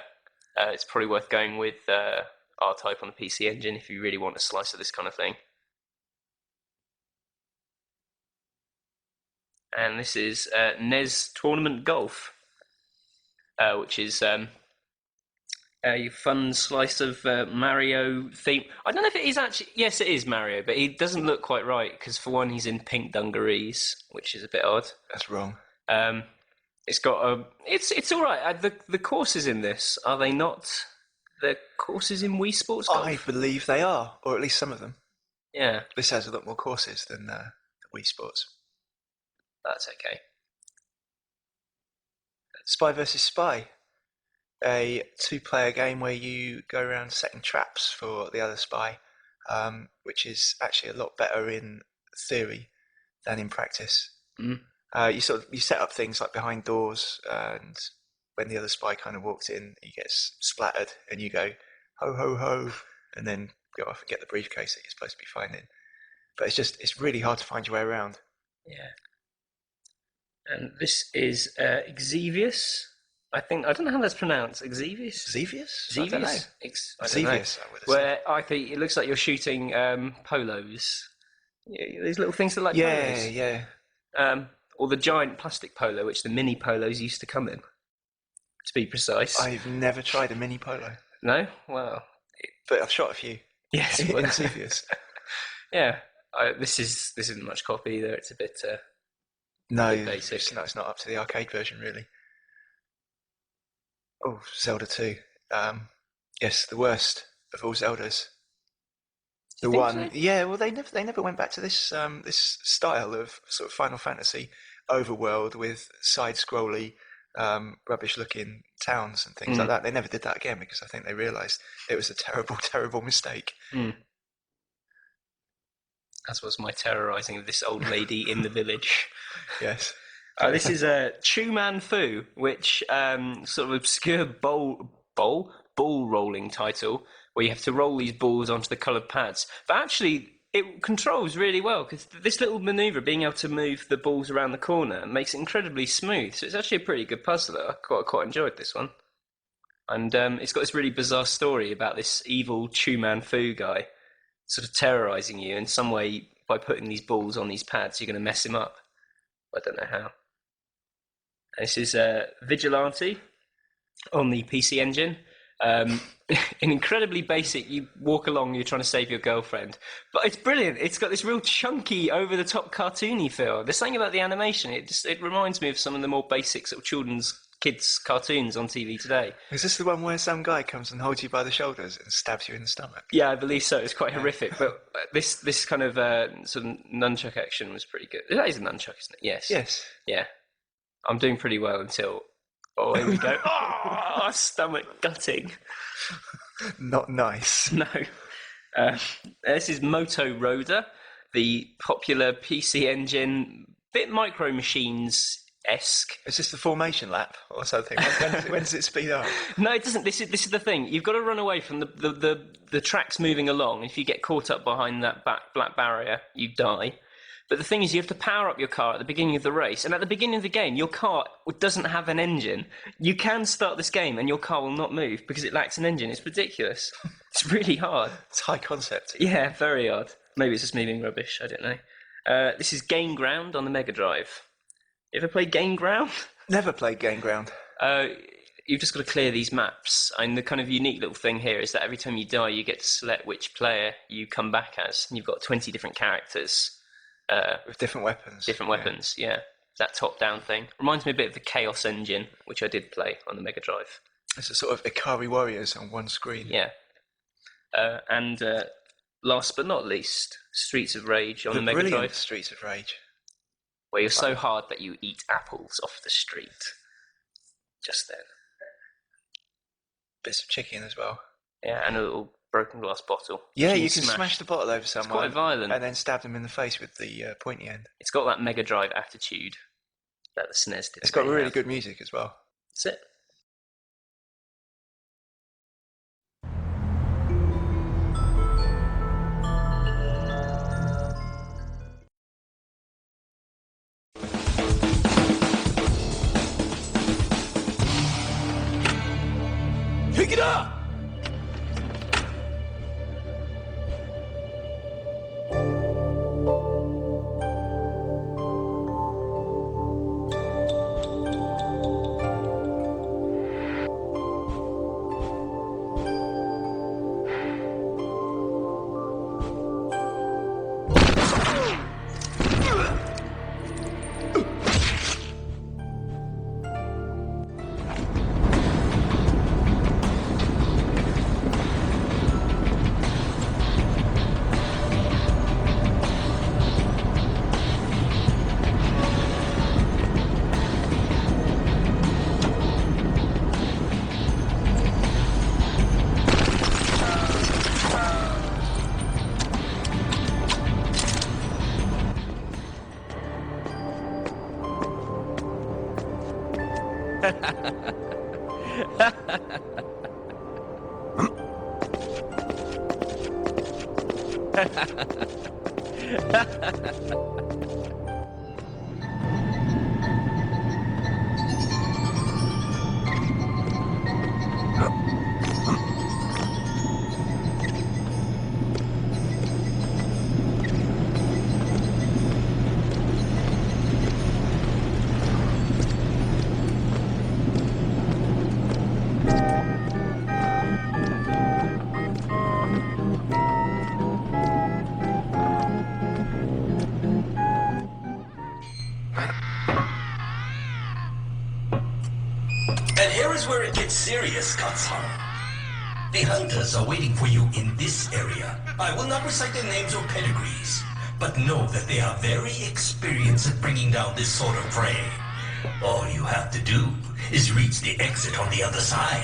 [SPEAKER 1] It's probably worth going with R-Type on the PC Engine if you really want a slice of this kind of thing. And this is NES Tournament Golf, which is a fun slice of Mario theme. I don't know if it is actually. Yes, it is Mario, but he doesn't look quite right because for one, he's in pink dungarees, which is a bit odd.
[SPEAKER 5] That's wrong.
[SPEAKER 1] It's got a. It's all right. The courses in this, are they not the courses in Wii Sports Golf?
[SPEAKER 5] I believe they are, or at least some of them.
[SPEAKER 1] Yeah,
[SPEAKER 5] This has a lot more courses than the Wii Sports.
[SPEAKER 1] that's okay.
[SPEAKER 5] Spy versus Spy, a two-player game where you go around setting traps for the other spy, which is actually a lot better in theory than in practice.
[SPEAKER 1] Mm.
[SPEAKER 5] You set up things like behind doors, and when the other spy kind of walks in, he gets splattered, and you go ho ho ho, and then go off and get the briefcase that you're supposed to be finding. But it's really hard to find your way around.
[SPEAKER 1] Yeah. And this is Xevious. I don't know how that's pronounced. Xevious?
[SPEAKER 5] Xevious? I don't know.
[SPEAKER 1] Xevious? I don't know.
[SPEAKER 5] Xevious, I would have said.
[SPEAKER 1] Where I think it looks like you're shooting polos. Yeah, these little things that are like polos.
[SPEAKER 5] Yeah.
[SPEAKER 1] Or the giant plastic polo, which the mini polos used to come in, to be precise.
[SPEAKER 5] I've never tried a mini polo,
[SPEAKER 1] No? Well,
[SPEAKER 5] but I've shot a few.
[SPEAKER 1] yes.
[SPEAKER 5] In Xevious.
[SPEAKER 1] Yeah. This isn't much copy either. It's a bit
[SPEAKER 5] No,
[SPEAKER 1] bit basic.
[SPEAKER 5] it's not up to the arcade version, really. Oh, Zelda 2. Yes, the worst of all Zeldas.
[SPEAKER 1] You think so?
[SPEAKER 5] Yeah. Well, they never went back to this this style of sort of Final Fantasy overworld with side-scrolly, rubbish-looking towns and things like that. They never did that again because I think they realised it was a terrible, terrible mistake.
[SPEAKER 1] As was my terrorising of this old lady in the village.
[SPEAKER 5] Yes.
[SPEAKER 1] This is a Chu Man Fu, which sort of obscure ball rolling title where you have to roll these balls onto the coloured pads. But actually, it controls really well because this little manoeuvre, being able to move the balls around the corner, makes it incredibly smooth. So it's actually a pretty good puzzler. I quite enjoyed this one. And it's got this really bizarre story about this evil Chu Man Fu guy sort of terrorising you in some way by putting these balls on these pads. You're going to mess him up. I don't know how. This is Vigilante on the PC Engine. An incredibly basic, you walk along, you're trying to save your girlfriend. But it's brilliant. It's got this real chunky, over-the-top cartoony feel. There's something about the animation. It reminds me of some of the more basic sort of kids' cartoons on TV today.
[SPEAKER 5] Is this the one where some guy comes and holds you by the shoulders and stabs you in the stomach?
[SPEAKER 1] Yeah, I believe so. It's quite horrific. But this kind of sort of nunchuck action was pretty good. That is a nunchuck, isn't it? Yes.
[SPEAKER 5] Yes.
[SPEAKER 1] Yeah. I'm doing pretty well until... Oh, here we go. Oh, stomach gutting.
[SPEAKER 5] Not nice.
[SPEAKER 1] No. This is Moto Roda, the popular PC Engine, bit Micro Machines-esque.
[SPEAKER 5] Is this the formation lap or something? When does it speed up?
[SPEAKER 1] No, it doesn't. This is the thing. You've got to run away from the tracks moving along. If you get caught up behind that black barrier, you die. But the thing is, you have to power up your car at the beginning of the race. And at the beginning of the game, your car doesn't have an engine. You can start this game and your car will not move because it lacks an engine. It's ridiculous. It's really hard.
[SPEAKER 5] It's high concept.
[SPEAKER 1] Yeah, very hard. Maybe it's just me being rubbish. I don't know. This is Game Ground on the Mega Drive. You ever played Game Ground?
[SPEAKER 5] Never played Game Ground.
[SPEAKER 1] You've just got to clear these maps. And the kind of unique little thing here is that every time you die, you get to select which player you come back as. And you've got 20 different characters.
[SPEAKER 5] With different weapons.
[SPEAKER 1] Different weapons, yeah. That top-down thing. Reminds me a bit of the Chaos Engine, which I did play on the Mega Drive.
[SPEAKER 5] It's a sort of Ikari Warriors on one screen.
[SPEAKER 1] Yeah. And last but not least, Streets of Rage on the Mega Drive.
[SPEAKER 5] Streets of Rage.
[SPEAKER 1] Where you're so hard that you eat apples off the street. Just then.
[SPEAKER 5] Bits of chicken as well.
[SPEAKER 1] Yeah, and a little broken glass bottle.
[SPEAKER 5] Yeah, you can smash the bottle over someone.
[SPEAKER 1] It's quite violent.
[SPEAKER 5] And then stab them in the face with the pointy end.
[SPEAKER 1] It's got that Mega Drive attitude that the SNES did.
[SPEAKER 5] It's got really good music as well.
[SPEAKER 1] That's it.
[SPEAKER 2] Pick it up!
[SPEAKER 6] And here is where it gets serious, Katsan. The hunters are waiting for you in this area. I will not recite their names or pedigrees, but know that they are very experienced at bringing down this sort of prey. All you have to do is reach the exit on the other side.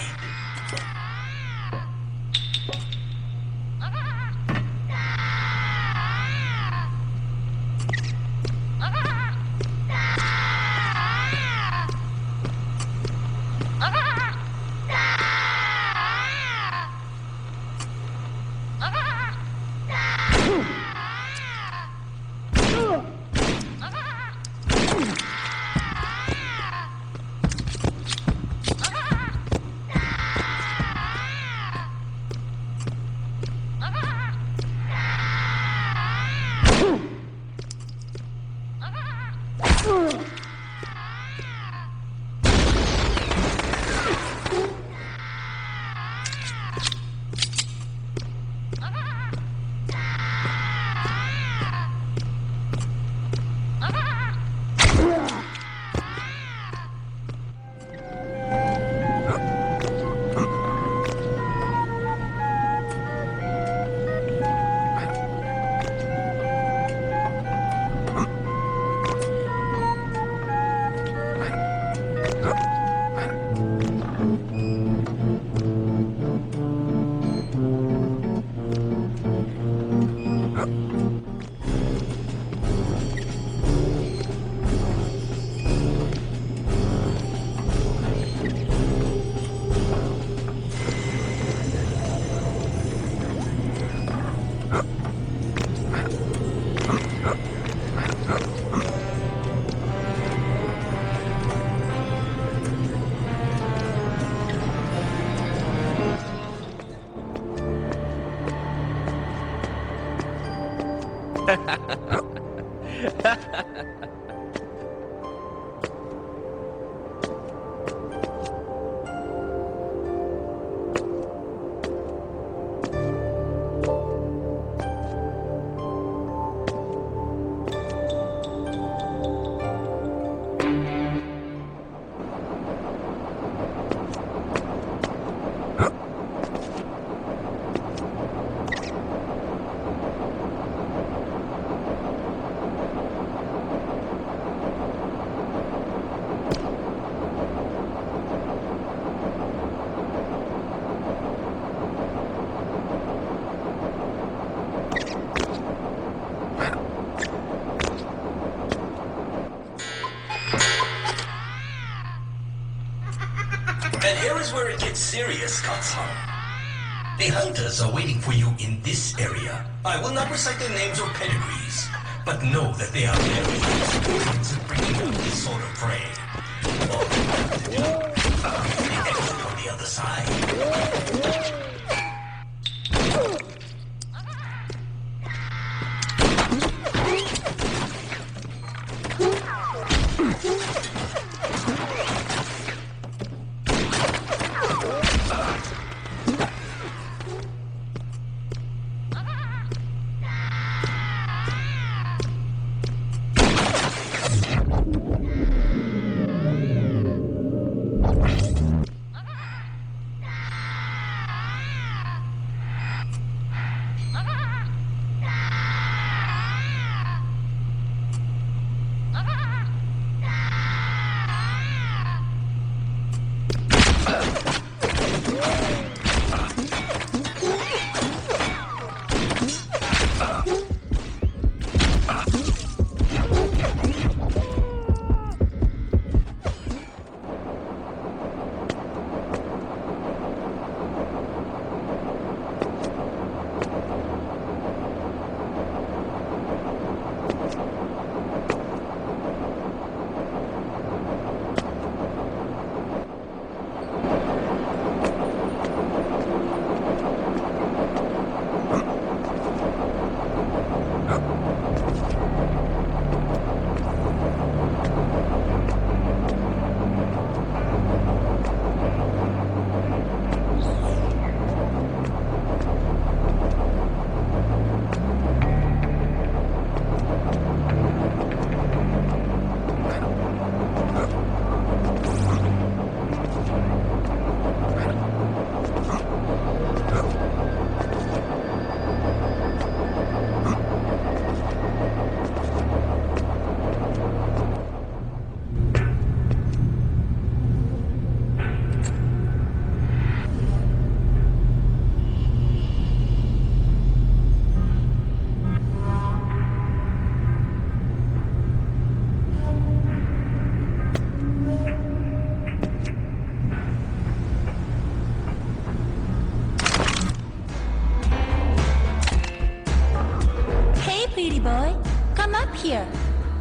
[SPEAKER 6] And here is where it gets serious, Katsan. The hunters are waiting for you in this area. I will not recite their names or pedigrees, but know that they are very experienced at bringing down this sort of prey. All you have to do is the exit on the other side.
[SPEAKER 7] up here.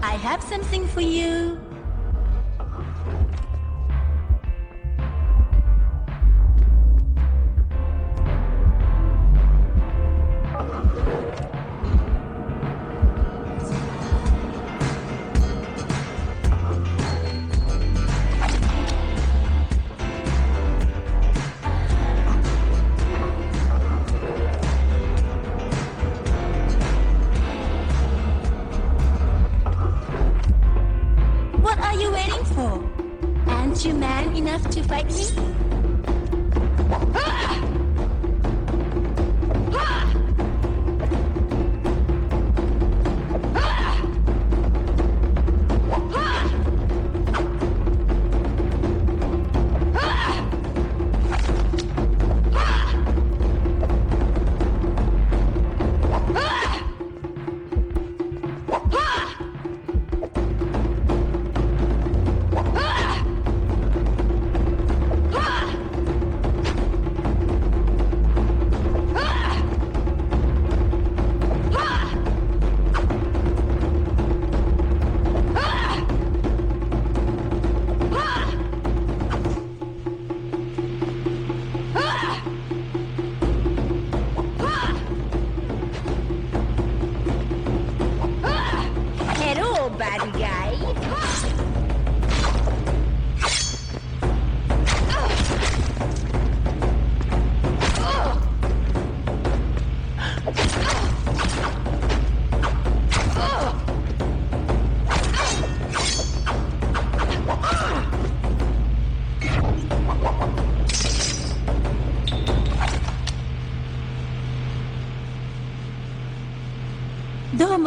[SPEAKER 7] I have something for you. What are you waiting for? Aren't you man enough to fight me? Hello, bad guy.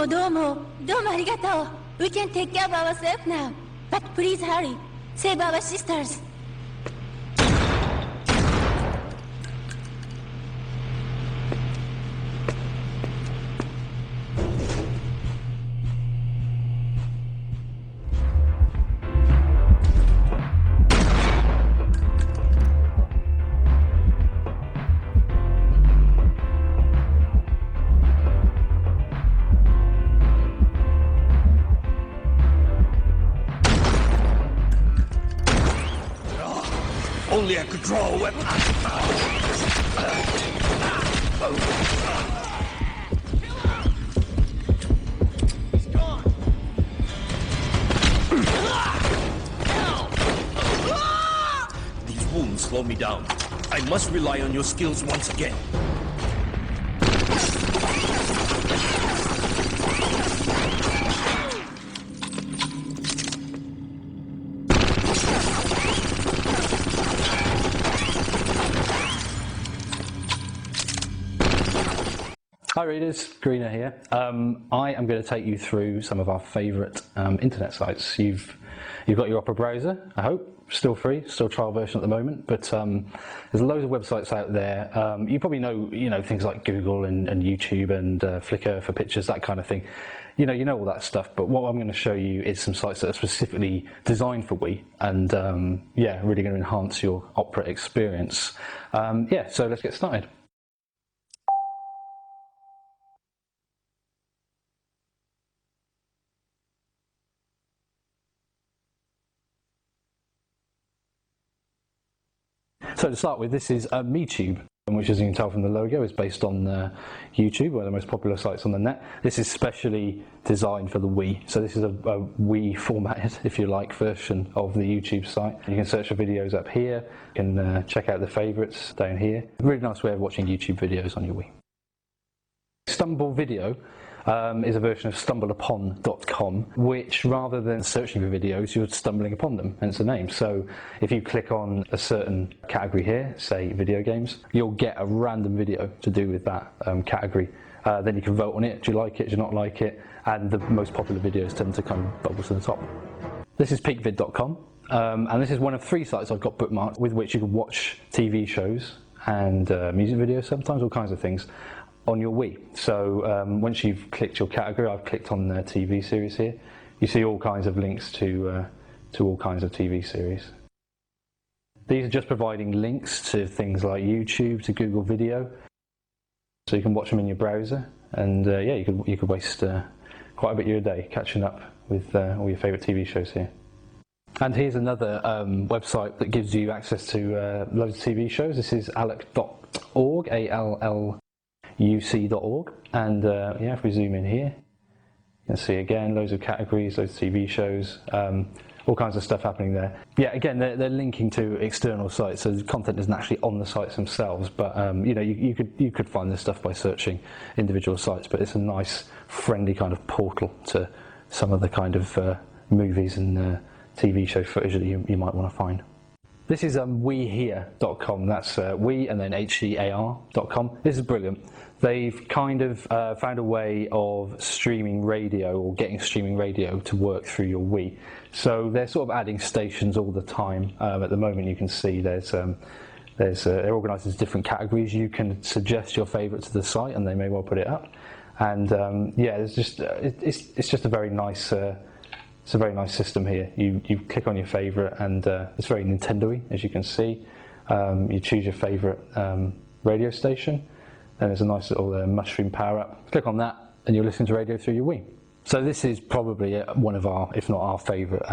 [SPEAKER 7] Domo arigato. We can take care of ourselves now. But please hurry. Save our sisters.
[SPEAKER 6] Only I could draw a weapon. He's gone. These wounds slow me down. I must rely on your skills once again.
[SPEAKER 4] Hi readers, Greener here. I am going to take you through some of our favourite internet sites. You've got your Opera browser, I hope, still free, still trial version at the moment, but there's loads of websites out there. You probably know things like Google and YouTube and Flickr for pictures, that kind of thing. You know all that stuff, but what I'm going to show you is some sites that are specifically designed for Wii and yeah, really going to enhance your Opera experience. Yeah, so let's get started. So to start with, this is MeTube, which, as you can tell from the logo, is based on YouTube, one of the most popular sites on the net. This is specially designed for the Wii. So this is a Wii formatted, if you like, version of the YouTube site. You can search for videos up here. You can check out the favourites down here. Really nice way of watching YouTube videos on your Wii. Stumble Video is a version of stumbleupon.com, which rather than searching for videos, you're stumbling upon them, hence the name. So if you click on a certain category here, say video games, you'll get a random video to do with that category. Then you can vote on it, do you like it, do you not like it, and the most popular videos tend to kind of bubble to the top. This is peakvid.com, and this is one of 3 sites I've got bookmarked with which you can watch TV shows and music videos, sometimes all kinds of things, on your Wii. So once you've clicked your category, I've clicked on the TV series here, you see all kinds of links to all kinds of TV series. These are just providing links to things like YouTube, to Google Video, so you can watch them in your browser, and yeah, you could waste quite a bit of your day catching up with all your favourite TV shows here. And here's another website that gives you access to loads of TV shows. This is alluc.org, ALLUC.org, and yeah, if we zoom in here, you can see again loads of categories, loads of TV shows, all kinds of stuff happening there. Yeah, again, they're linking to external sites, so the content isn't actually on the sites themselves, but you know, you could find this stuff by searching individual sites, but it's a nice, friendly kind of portal to some of the kind of movies and TV show footage that you might want to find. This is wehere.com, that's we and then HEAR.com. This is brilliant. They've kind of found a way of streaming radio, or getting streaming radio to work through your Wii. So they're sort of adding stations all the time. At the moment you can see they're organised into different categories. You can suggest your favourite to the site and they may well put it up. And yeah, it's just a very nice it's a very nice system here. You click on your favourite, and it's very Nintendo-y, as you can see. You choose your favourite radio station, and there's a nice little mushroom power-up. Click on that, and you're listening to radio through your Wii. So this is probably one of our, if not our favourite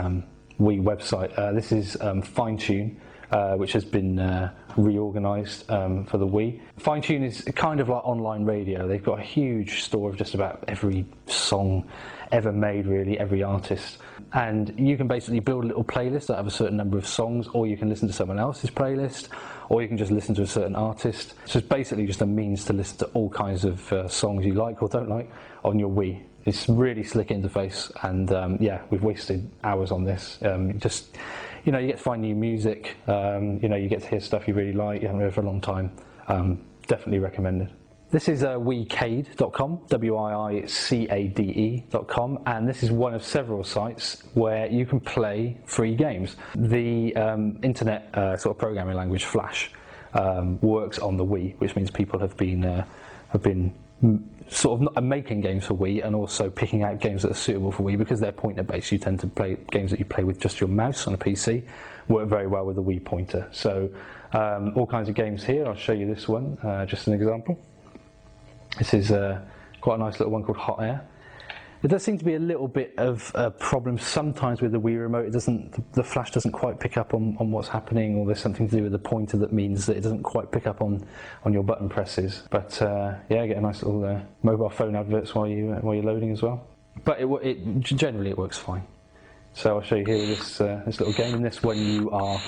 [SPEAKER 4] Wii website. This is Fine-Tune, which has been reorganised for the Wii. Fine-Tune is kind of like online radio. They've got a huge store of just about every song ever made, really, every artist. And you can basically build a little playlist that have a certain number of songs, or you can listen to someone else's playlist, or you can just listen to a certain artist. So it's basically just a means to listen to all kinds of songs you like or don't like on your Wii. It's really slick interface, and yeah, we've wasted hours on this. Just, you know, you get to find new music, you know, you get to hear stuff you really like, you haven't heard for a long time. Definitely recommended. This is wiicade.com, WIICADE.com, and this is one of several sites where you can play free games. The internet sort of programming language Flash works on the Wii, which means people have been sort of making games for Wii and also picking out games that are suitable for Wii. Because they're pointer based, you tend to play games that you play with just your mouse on a PC, work very well with the Wii pointer. So all kinds of games here. I'll show you this one, just an example. This is quite a nice little one called Hot Air. It does seem to be a little bit of a problem sometimes with the Wii remote. The flash doesn't quite pick up on what's happening, or there's something to do with the pointer that means that it doesn't quite pick up on your button presses. But yeah, get a nice little mobile phone adverts while you're loading as well. But generally it works fine. So I'll show you here this little game. In this one you are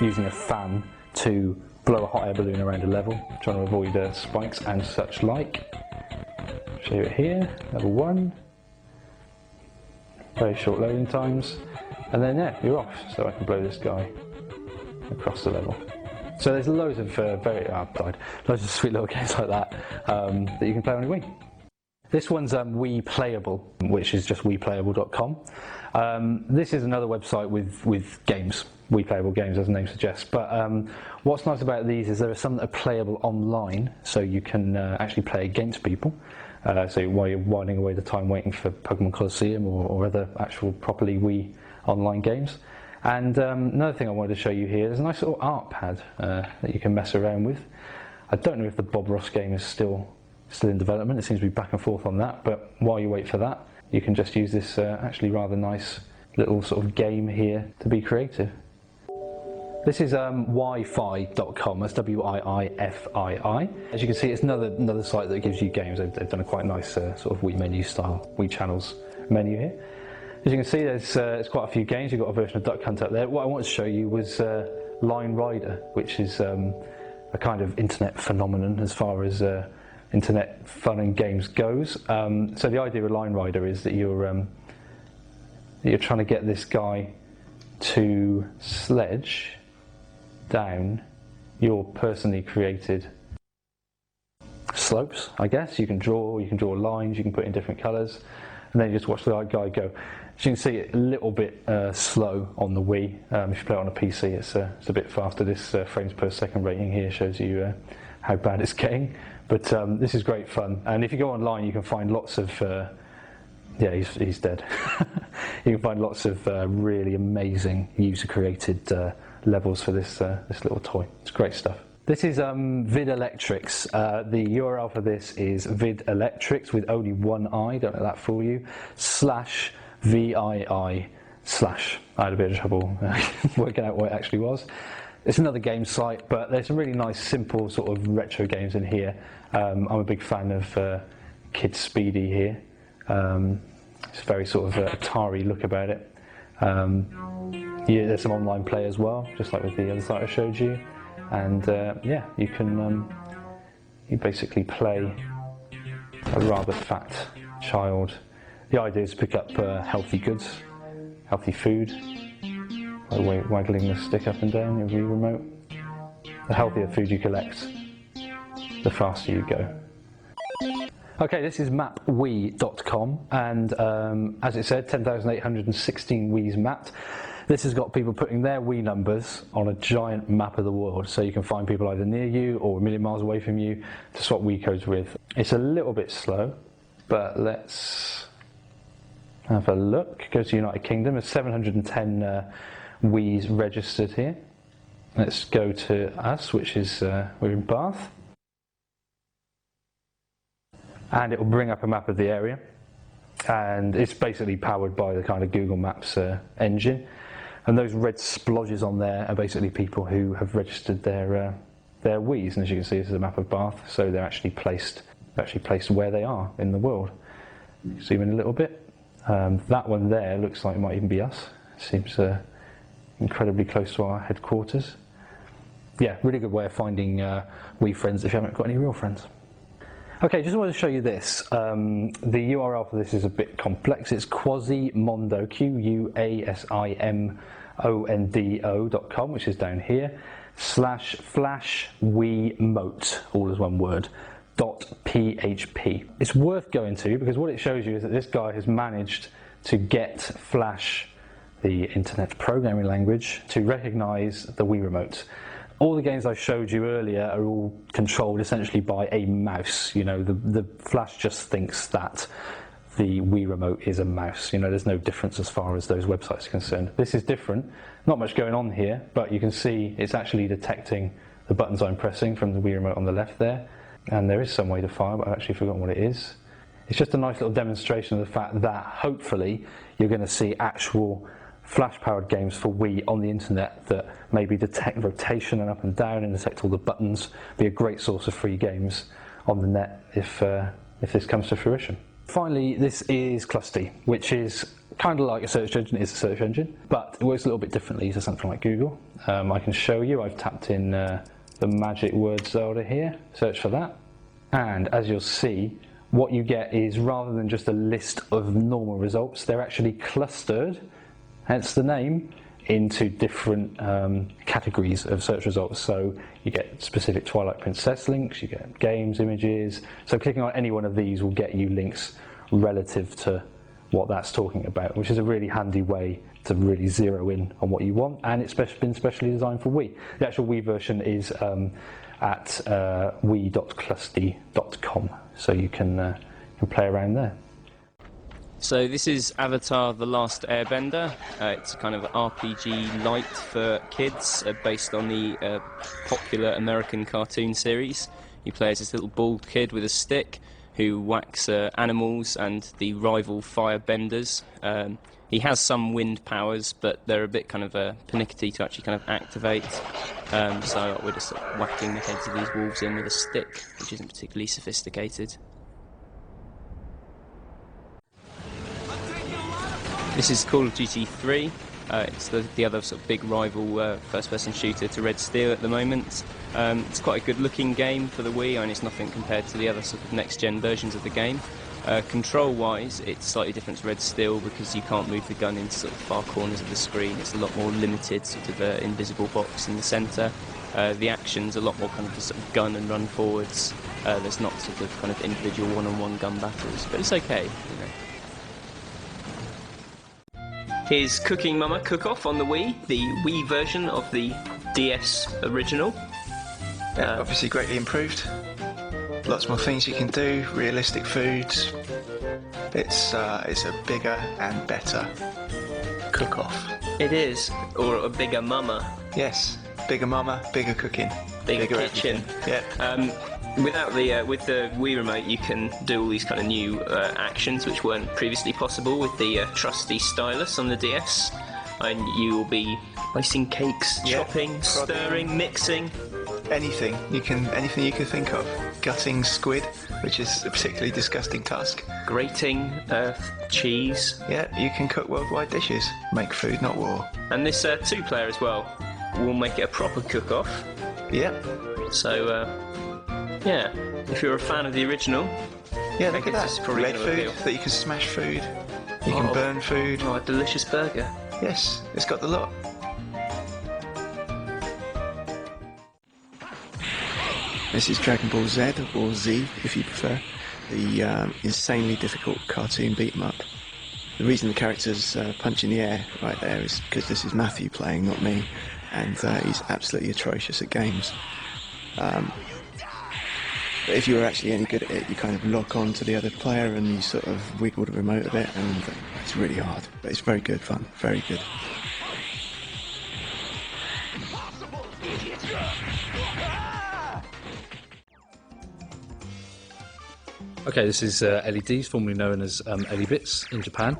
[SPEAKER 4] using a fan to blow a hot air balloon around a level, trying to avoid spikes and such like. Show you it here, level 1. Very short loading times, and then yeah, you're off. So I can blow this guy across the level. So there's loads of loads of sweet little games like that that you can play on your Wii. This one's Wii Playable, which is just WiiPlayable.com. This is another website with games, Wii Playable games, as the name suggests. But what's nice about these is there are some that are playable online, so you can actually play against people. So while you're winding away the time waiting for Pokemon Colosseum or other actual properly Wii online games. And another thing I wanted to show you here, there's a nice little art pad that you can mess around with. I don't know if the Bob Ross game is still in development. It seems to be back and forth on that, but while you wait for that, you can just use this actually rather nice little sort of game here to be creative. This is wifi.com, that's WIIFII. As you can see, it's another site that gives you games. They've done a quite nice sort of Wii menu style, Wii channels menu here. As you can see, there's quite a few games. You've got a version of Duck Hunt up there. What I wanted to show you was Line Rider, which is a kind of internet phenomenon as far as internet fun and games goes. So the idea of Line Rider is that you're trying to get this guy to sledge down your personally created slopes, I guess. You can draw lines, you can put in different colours, and then you just watch the guy go. As you can see, it's a little bit slow on the Wii. If you play it on a PC, it's a bit faster. This frames per second rating here shows you how bad it's getting. But this is great fun, and if you go online, you can find lots of yeah, he's dead. You can find lots of really amazing user-created levels for this little toy. It's great stuff. This is Videlectrix. The URL for this is Videlectrix with only one I, don't let that fool you, /VII/. I had a bit of trouble working out what it actually was. It's another game site, but there's some really nice, simple sort of retro games in here. I'm a big fan of Kid Speedy here. It's very sort of Atari look about it. Yeah, there's some online play as well, just like with the other site I showed you. And yeah, you can you basically play a rather fat child. The idea is to pick up healthy goods, healthy food, by waggling the stick up and down your Wii remote. The healthier food you collect, the faster you go. Okay, this is mapwii.com, and as it said, 10,816 Wii's mapped. This has got people putting their Wii numbers on a giant map of the world, so you can find people either near you or a million miles away from you to swap Wii codes with. It's a little bit slow, but let's have a look. Go to United Kingdom. There's 710 Wii's registered here. Let's go to us, which is we're in Bath. And it will bring up a map of the area, and it's basically powered by the kind of Google Maps engine, and those red splodges on there are basically people who have registered their Wii's, and as you can see this is a map of Bath, so they're actually placed where they are in the world. Zoom in a little bit. That one there looks like it might even be us. It seems incredibly close to our headquarters. Yeah, really good way of finding Wii friends if you haven't got any real friends. Okay, just wanted to show you this. The URL for this is a bit complex. It's Quasimondo, QUASIMONDO.com, which is down here, /flashwiimote, all as one word, .php. It's worth going to because what it shows you is that this guy has managed to get Flash, the internet programming language, to recognise the Wii remote. All the games I showed you earlier are all controlled essentially by a mouse. You know, the Flash just thinks that the Wii remote is a mouse. You know, there's no difference as far as those websites are concerned. This is different. Not much going on here, but you can see it's actually detecting the buttons I'm pressing from the Wii remote on the left there. And there is some way to fire, but I've actually forgotten what it is. It's just a nice little demonstration of the fact that hopefully you're going to see actual Flash-powered games for Wii on the internet that maybe detect rotation and up and down and detect all the buttons. Be a great source of free games on the net if this comes to fruition. Finally, this is Clusty, which is kind of like a search engine. It's a search engine, but it works a little bit differently to something like Google. I can show you. I've tapped in the magic word Zelda here. Search for that, and as you'll see, what you get is rather than just a list of normal results, they're actually clustered, hence the name, into different categories of search results. So you get specific Twilight Princess links, you get games, images. So clicking on any one of these will get you links relative to what that's talking about, which is a really handy way to really zero in on what you want. And it's been specially designed for Wii. The actual Wii version is at wii.clusty.com, so you can play around there.
[SPEAKER 1] So this is Avatar: The Last Airbender. It's a kind of RPG light for kids, based on the popular American cartoon series. You play as this little bald kid with a stick who whacks animals and the rival firebenders. He has some wind powers, but they're a bit kind of pernickety to actually kind of activate. So we're just whacking the heads of these wolves in with a stick, which isn't particularly sophisticated. This is Call of Duty 3. It's the other sort of big rival first-person shooter to Red Steel at the moment. It's quite a good-looking game for the Wii, and it's nothing compared to the other sort of next-gen versions of the game. Control-wise, it's slightly different to Red Steel because you can't move the gun into sort of far corners of the screen. It's a lot more limited, sort of invisible box in the centre. The action's a lot more kind of just sort of gun and run forwards. There's not sort of kind of individual one-on-one gun battles, but it's okay, you know. Here's Cooking Mama Cook-Off on the Wii, the Wii version of the DS original.
[SPEAKER 5] Obviously greatly improved. Lots more things you can do, realistic foods. It's a bigger and better cook-off.
[SPEAKER 1] It is, or a bigger mama.
[SPEAKER 5] Yes, bigger mama, bigger cooking.
[SPEAKER 1] bigger
[SPEAKER 5] Bigger
[SPEAKER 1] kitchen.
[SPEAKER 5] everything. Yeah.
[SPEAKER 1] Without the with the Wii remote, you can do all these kind of new actions which weren't previously possible with the trusty stylus on the DS. And you will be icing cakes,
[SPEAKER 5] Yeah,
[SPEAKER 1] chopping,
[SPEAKER 5] prodding.
[SPEAKER 1] stirring, mixing.
[SPEAKER 5] Anything you can think of. Gutting squid, which is a particularly disgusting task.
[SPEAKER 1] Grating cheese.
[SPEAKER 5] Yeah, you can cook worldwide dishes. Make food, not war.
[SPEAKER 1] And this 2-player as well will make it a proper cook-off.
[SPEAKER 5] Yep.
[SPEAKER 1] So, yeah, if you're a fan of the original,
[SPEAKER 5] Yeah,
[SPEAKER 1] I
[SPEAKER 5] look at
[SPEAKER 1] guess
[SPEAKER 5] that.
[SPEAKER 1] it's probably
[SPEAKER 5] Red
[SPEAKER 1] gonna
[SPEAKER 5] food,
[SPEAKER 1] appeal.
[SPEAKER 5] that you can smash food. You can burn food.
[SPEAKER 1] oh, a delicious burger.
[SPEAKER 5] Yes, it's got the lot. This is Dragon Ball Z, or Z if you prefer, the insanely difficult cartoon beat-em-up. The reason the characters punch in the air right there is because this is Matthew playing, not me, and he's absolutely atrocious at games. But if you were actually any good at it, you kind of lock on to the other player and you sort of wiggle the remote a bit, and it's really hard, but it's very good fun, very good.
[SPEAKER 4] Okay, this is LEDs, formerly known as LED Bits in Japan.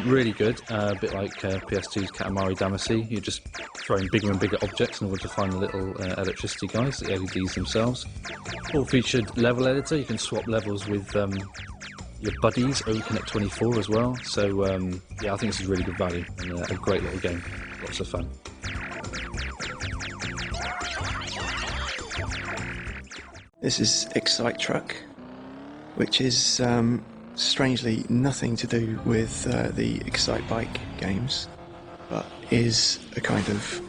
[SPEAKER 4] Really good, a bit like PS2's Katamari Damacy. You're just throwing bigger and bigger objects in order to find the little electricity guys, the LEDs themselves. Full-featured level editor, you can swap levels with your buddies over Connect 24 as well. So yeah, I think this is really good value and a great little game. Lots of fun.
[SPEAKER 5] This is Excite Truck, which is strangely nothing to do with the Excite Bike games, but is a kind of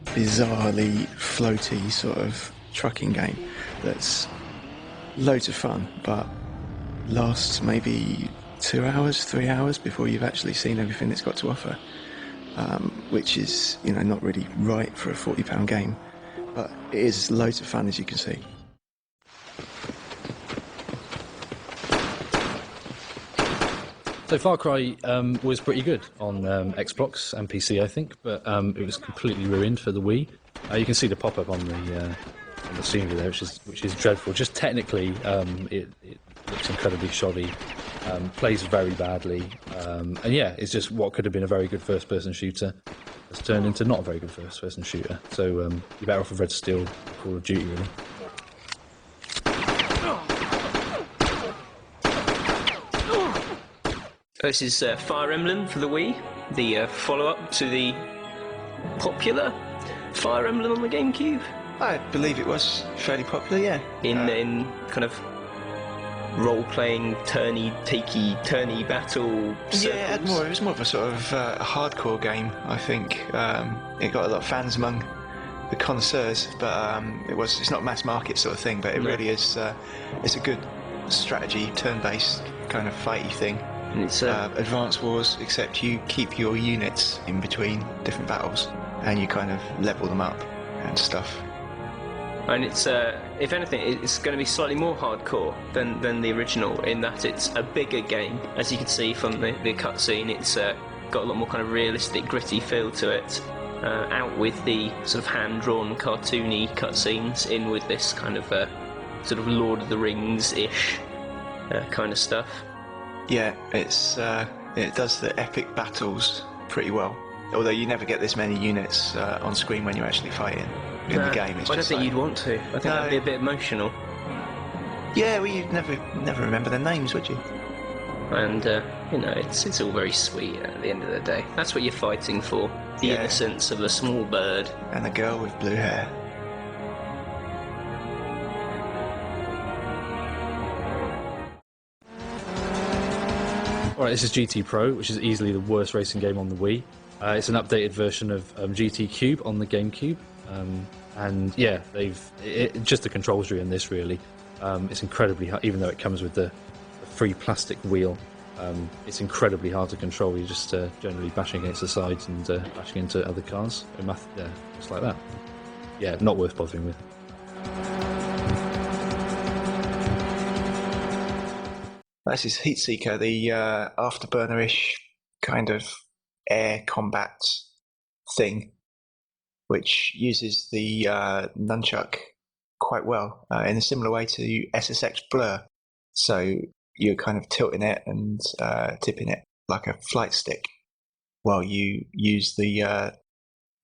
[SPEAKER 5] bizarrely floaty sort of trucking game that's loads of fun, but lasts maybe 2 hours, 3 hours before you've actually seen everything it's got to offer, which is, you know, not really right for a £40 game, but it is loads of fun, as you can see.
[SPEAKER 4] So Far Cry was pretty good on Xbox and PC, I think, but it was completely ruined for the Wii. You can see the pop-up on the scenery there, which is dreadful. Just technically, it looks incredibly shoddy, plays very badly, and yeah, it's just what could have been a very good first-person shooter has turned into not a very good first-person shooter. So you're better off with Red Steel, Call of Duty, really.
[SPEAKER 1] This is Fire Emblem for the Wii, the follow-up to the popular Fire Emblem on the GameCube.
[SPEAKER 5] I believe it was fairly popular, yeah.
[SPEAKER 1] In kind of role-playing, turny battle circles.
[SPEAKER 5] Yeah, it was more of a sort of hardcore game, I think. It got a lot of fans among the connoisseurs, but it's not mass market sort of thing, but it really is, it's a good strategy, turn-based kind of fighty thing.
[SPEAKER 1] And it's
[SPEAKER 5] Advance Wars, except you keep your units in between different battles and you kind of level them up and stuff.
[SPEAKER 1] And it's, if anything, it's going to be slightly more hardcore than the original in that it's a bigger game. As you can see from the cutscene, it's got a lot more kind of realistic, gritty feel to it. Out with the sort of hand-drawn, cartoony cutscenes, in with this kind of sort of Lord of the Rings-ish kind of stuff.
[SPEAKER 5] Yeah, it does the epic battles pretty well. Although you never get this many units on screen when you're actually fighting in the game. It's
[SPEAKER 1] I don't
[SPEAKER 5] just
[SPEAKER 1] think
[SPEAKER 5] like,
[SPEAKER 1] you'd want to. I think that'd be a bit emotional.
[SPEAKER 5] Yeah, well, you'd never remember their names, would you?
[SPEAKER 1] And you know, it's all very sweet at the end of the day. That's what you're fighting for: the innocence of a small bird
[SPEAKER 5] and a girl with blue hair.
[SPEAKER 4] Alright, this is GT Pro, which is easily the worst racing game on the Wii. It's an updated version of GT Cube on the GameCube. And yeah, just the controls are in this, really. It's incredibly hard, even though it comes with the free plastic wheel. It's incredibly hard to control. You're just generally bashing against the sides and bashing into other cars. Just like that. Yeah, not worth bothering with.
[SPEAKER 5] This is Heatseeker, the afterburner-ish kind of air combat thing. which uses the nunchuck quite well in a similar way to SSX Blur. So you're kind of tilting it and tipping it like a flight stick while you use the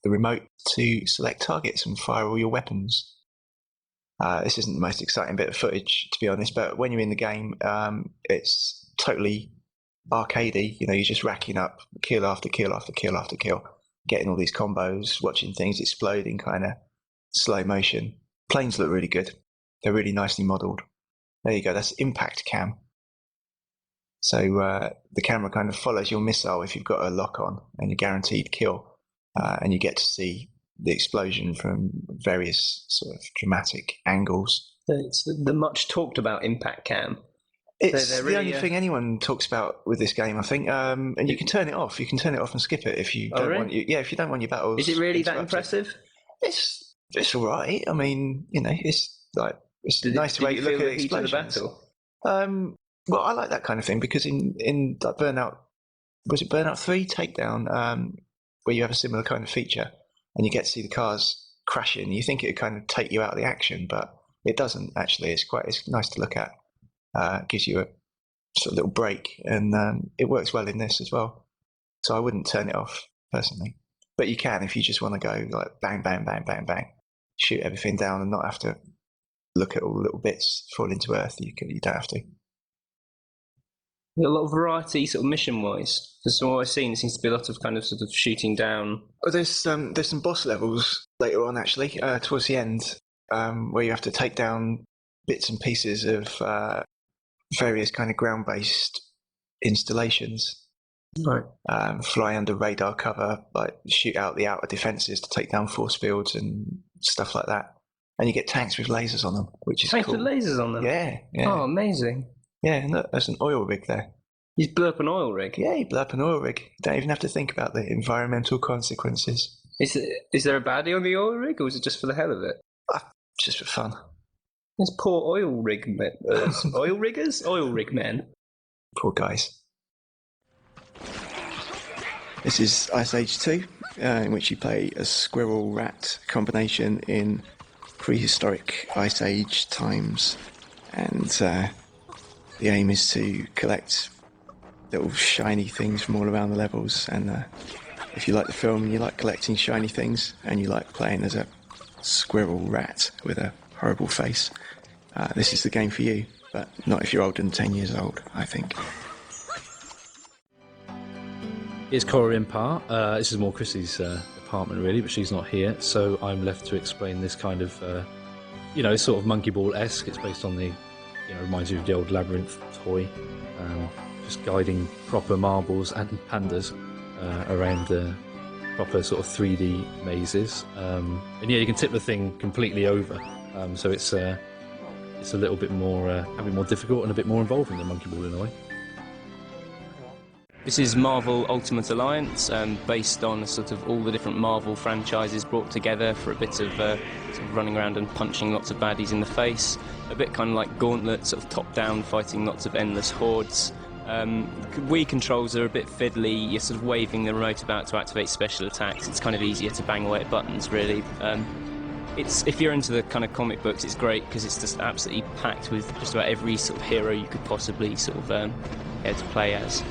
[SPEAKER 5] remote to select targets and fire all your weapons. This isn't the most exciting bit of footage, to be honest, but when you're in the game, it's totally arcadey. You know, you're just racking up kill after kill after kill after kill, getting all these combos, watching things exploding kind of slow motion. Planes look really good. They're really nicely modelled. There you go, that's impact cam. So the camera kind of follows your missile if you've got a lock on and you're guaranteed kill. And you get to see the explosion from various sort of dramatic angles.
[SPEAKER 1] It's the much talked about impact cam.
[SPEAKER 5] It's
[SPEAKER 1] They're
[SPEAKER 5] the
[SPEAKER 1] really,
[SPEAKER 5] only thing anyone talks about with this game, I think. And you can turn it off. You can turn it off and skip it if you don't
[SPEAKER 1] really?
[SPEAKER 5] want. If you don't want your battles.
[SPEAKER 1] Is it really that
[SPEAKER 5] interrupted.
[SPEAKER 1] impressive?
[SPEAKER 5] It's all right. I mean, you know, it's like it's nice way to look at explosions. Well, I like that kind of thing because in like Burnout, was it Burnout 3 Takedown, where you have a similar kind of feature and you get to see the cars crashing. You think it would kind of take you out of the action, but it doesn't actually. It's nice to look at. Gives you a sort of little break, and it works well in this as well. So I wouldn't turn it off personally, but you can if you just want to go like bang, bang, bang, bang, bang, shoot everything down and not have to look at all the little bits fall into earth. You don't have to.
[SPEAKER 1] A lot of variety, sort of mission-wise. Because from what I've seen, there seems to be a lot of kind of sort of shooting down.
[SPEAKER 5] Oh, there's some boss levels later on actually, towards the end, where you have to take down bits and pieces of various kind of ground-based installations.
[SPEAKER 1] Right.
[SPEAKER 5] Fly under radar cover, like shoot out the outer defences to take down force fields and stuff like that. And you get tanks with lasers on them, which is
[SPEAKER 1] tanks
[SPEAKER 5] cool.
[SPEAKER 1] with lasers on them?
[SPEAKER 5] Yeah.
[SPEAKER 1] Oh, amazing.
[SPEAKER 5] Yeah, and look, there's an oil rig there.
[SPEAKER 1] You blew up an oil rig?
[SPEAKER 5] Yeah, you blew up an oil rig. You don't even have to think about the environmental consequences.
[SPEAKER 1] Is there a baddie on the oil rig, or is it just for the hell of it?
[SPEAKER 5] Just for fun.
[SPEAKER 1] There's poor oil rig men. Oil riggers? Oil rig men.
[SPEAKER 5] Poor guys. This is Ice Age 2, in which you play a squirrel-rat combination in prehistoric Ice Age times. And the aim is to collect little shiny things from all around the levels. And if you like the film and you like collecting shiny things, and you like playing as a squirrel-rat with a horrible face, this is the game for you. But not if you're older than 10 years old, I think.
[SPEAKER 4] It's Cora Impar. This is more Chrissy's apartment, really, but she's not here, so I'm left to explain this kind of, it's sort of Monkey Ball-esque. It's based on the, reminds you of the old Labyrinth toy, just guiding proper marbles and pandas around the proper sort of 3D mazes. And yeah, you can tip the thing completely over, so it's a little bit more, a bit more difficult and a bit more involving than Monkey Ball in a way.
[SPEAKER 1] This is Marvel Ultimate Alliance, based on sort of all the different Marvel franchises brought together for a bit of, sort of running around and punching lots of baddies in the face. A bit kind of like Gauntlet, sort of top-down, fighting lots of endless hordes. Wii controls are a bit fiddly. You're sort of waving the remote about to activate special attacks. It's kind of easier to bang away at buttons, really. If you're into the kind of comic books, it's great because it's just absolutely packed with just about every sort of hero you could possibly sort of get to play as.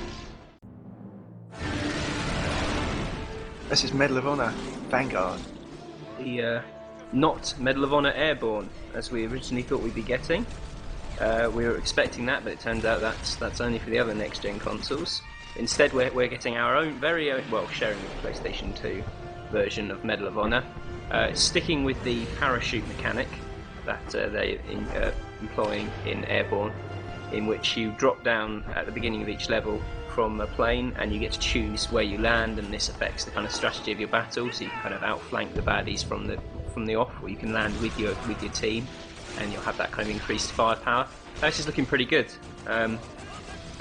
[SPEAKER 5] This is Medal of Honor Vanguard.
[SPEAKER 1] The not Medal of Honor Airborne, as we originally thought we'd be getting. We were expecting that, but it turns out that's only for the other next-gen consoles. Instead, we're getting our own, very own, well, sharing with the PlayStation 2 version of Medal of Honor, sticking with the parachute mechanic that they're employing in Airborne, in which you drop down at the beginning of each level from a plane, and you get to choose where you land, and this affects the kind of strategy of your battle. So you can kind of outflank the baddies from the off, or you can land with your team, and you'll have that kind of increased firepower. This is looking pretty good.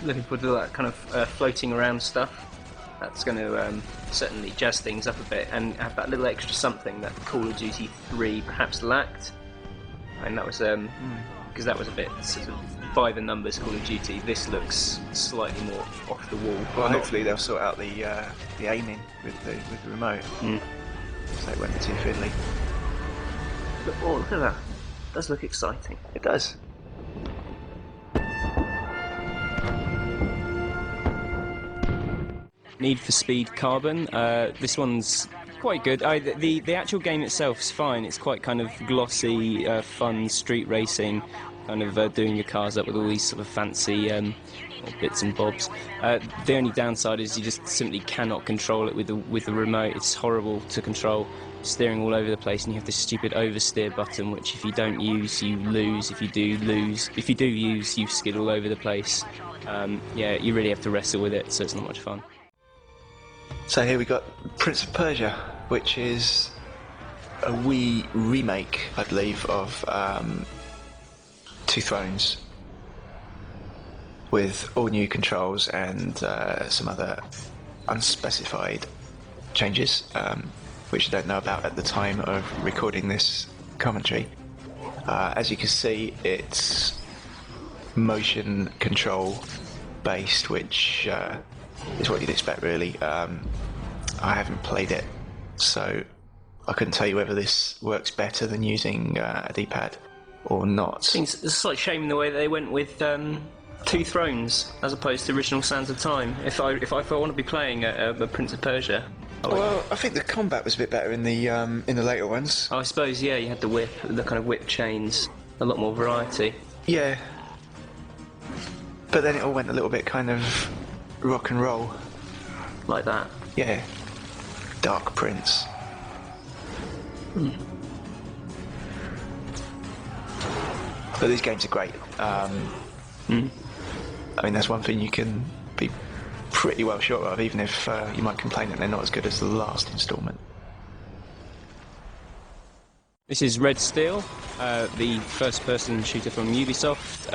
[SPEAKER 1] Looking forward to that kind of floating around stuff. That's going to certainly jazz things up a bit, and have that little extra something that Call of Duty 3 perhaps lacked. And that was because that was a bit sort of by the numbers Call of Duty. This looks slightly more off the wall.
[SPEAKER 5] Well, hopefully they'll sort out the aiming with the remote. so it won't be too fiddly.
[SPEAKER 1] But, oh, look at that. It does look exciting.
[SPEAKER 5] It does.
[SPEAKER 1] Need for Speed Carbon. This one's quite good. The actual game itself is fine. It's quite kind of glossy, fun street racing, kind of doing your cars up with all these sort of fancy bits and bobs. The only downside is you just simply cannot control it with the remote. It's horrible to control, steering all over the place, and you have this stupid oversteer button, which if you don't use, you lose. If you do use, you skid all over the place. Yeah, you really have to wrestle with it, so it's not much fun.
[SPEAKER 5] So here we got Prince of Persia, which is a Wii remake, I believe, of Two Thrones, with all new controls and some other unspecified changes, which I don't know about at the time of recording this commentary. As you can see, it's motion control based, which is what you'd expect, really. I haven't played it, so I couldn't tell you whether this works better than using a D-pad or not.
[SPEAKER 1] I think it's a slight shame in the way that they went with Two Thrones as opposed to Original Sands of Time. If I want to be playing a Prince of Persia.
[SPEAKER 5] Well, I think the combat was a bit better in the later ones.
[SPEAKER 1] I suppose, yeah, you had the kind of whip chains, a lot more variety.
[SPEAKER 5] Yeah. But then it all went a little bit kind of rock and roll.
[SPEAKER 1] Like that.
[SPEAKER 5] Yeah. Dark Prince. But these games are great. I mean, that's one thing you can be pretty well sure of, even if you might complain that they're not as good as the last instalment.
[SPEAKER 1] This is Red Steel, the first-person shooter from Ubisoft.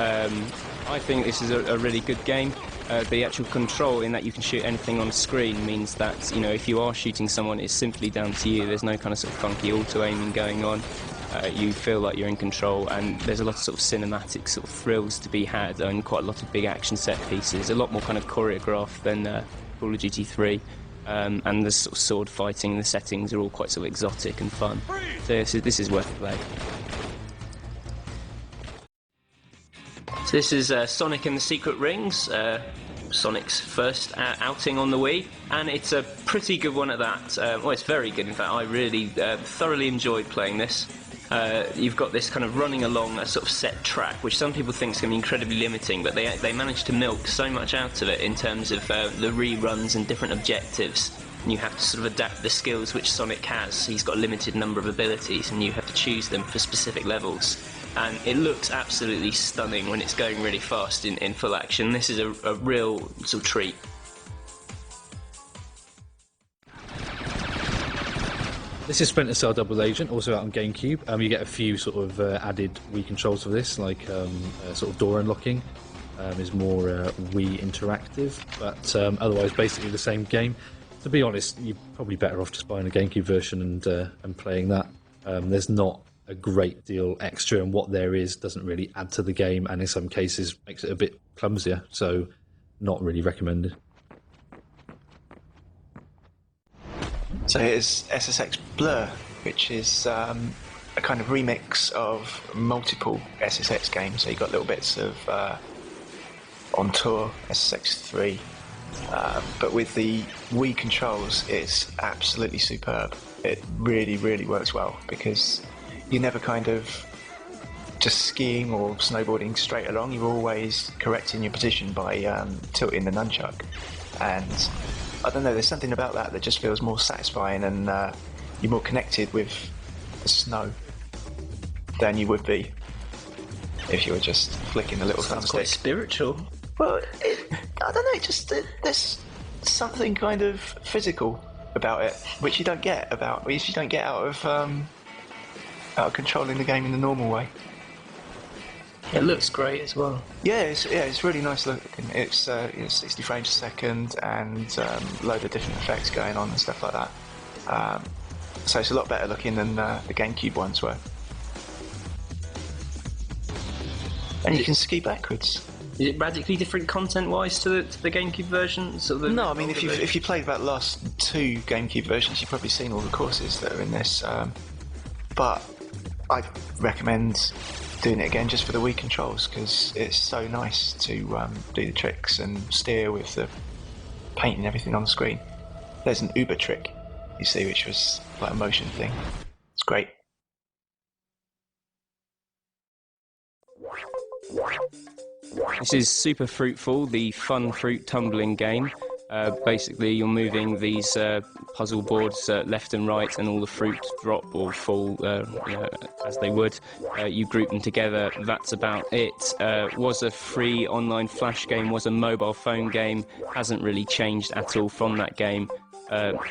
[SPEAKER 1] I think this is a really good game. The actual control in that you can shoot anything on screen means that, you know, if you are shooting someone, it's simply down to you. There's no kind of sort of funky auto-aiming going on. You feel like you're in control, and there's a lot of sort of cinematic sort of thrills to be had, and quite a lot of big action set pieces. A lot more kind of choreographed than Call of Duty 3. And the sort of sword fighting, the settings are all quite sort of exotic and fun. So this is worth a play. So this is Sonic and the Secret Rings, Sonic's first outing on the Wii, and it's a pretty good one at that. Well, it's very good, in fact. I really thoroughly enjoyed playing this. You've got this kind of running along a sort of set track, which some people think is going to be incredibly limiting, but they managed to milk so much out of it in terms of the reruns and different objectives. And you have to sort of adapt the skills which Sonic has. He's got a limited number of abilities, and you have to choose them for specific levels. And it looks absolutely stunning when it's going really fast in full action. This is a real sort of treat.
[SPEAKER 4] This is Splinter Cell Double Agent, also out on GameCube. You get a few sort of added Wii controls for this, like sort of door unlocking is more Wii interactive, but otherwise basically the same game. To be honest, you're probably better off just buying a GameCube version and playing that. There's not a great deal extra, and what there is doesn't really add to the game, and in some cases makes it a bit clumsier, so not really recommended.
[SPEAKER 5] So here's SSX Blur, which is a kind of remix of multiple SSX games. So you've got little bits of On Tour, SSX 3, but with the Wii controls, it's absolutely superb. It really, really works well, because you're never kind of just skiing or snowboarding straight along. You're always correcting your position by tilting the nunchuck, and I don't know, there's something about that that just feels more satisfying, and you're more connected with the snow than you would be if you were just flicking the little thumbstick.
[SPEAKER 1] Quite spiritual.
[SPEAKER 5] Well, I don't know, there's something kind of physical about it, which you don't get out of controlling the game in the normal way.
[SPEAKER 1] It looks great as well.
[SPEAKER 5] Yeah, it's really nice looking. It's 60 frames a second, and load of different effects going on and stuff like that. So it's a lot better looking than the GameCube ones were. And you can ski backwards.
[SPEAKER 1] Is it radically different content-wise to the GameCube version? Sort of the
[SPEAKER 5] No, I mean,
[SPEAKER 1] older
[SPEAKER 5] if you played about the last 2 GameCube versions, you've probably seen all the courses that are in this. But I'd recommend doing it again just for the Wii controls, because it's so nice to do the tricks and steer with the paint and everything on the screen. There's an Uber trick, you see, which was like a motion thing. It's great.
[SPEAKER 1] This is Super Fruitful, the fun fruit tumbling game. Basically, you're moving these puzzle boards left and right, and all the fruit drop or fall as they would. You group them together. That's about it. Was a free online flash game, was a mobile phone game. Hasn't really changed at all from that game.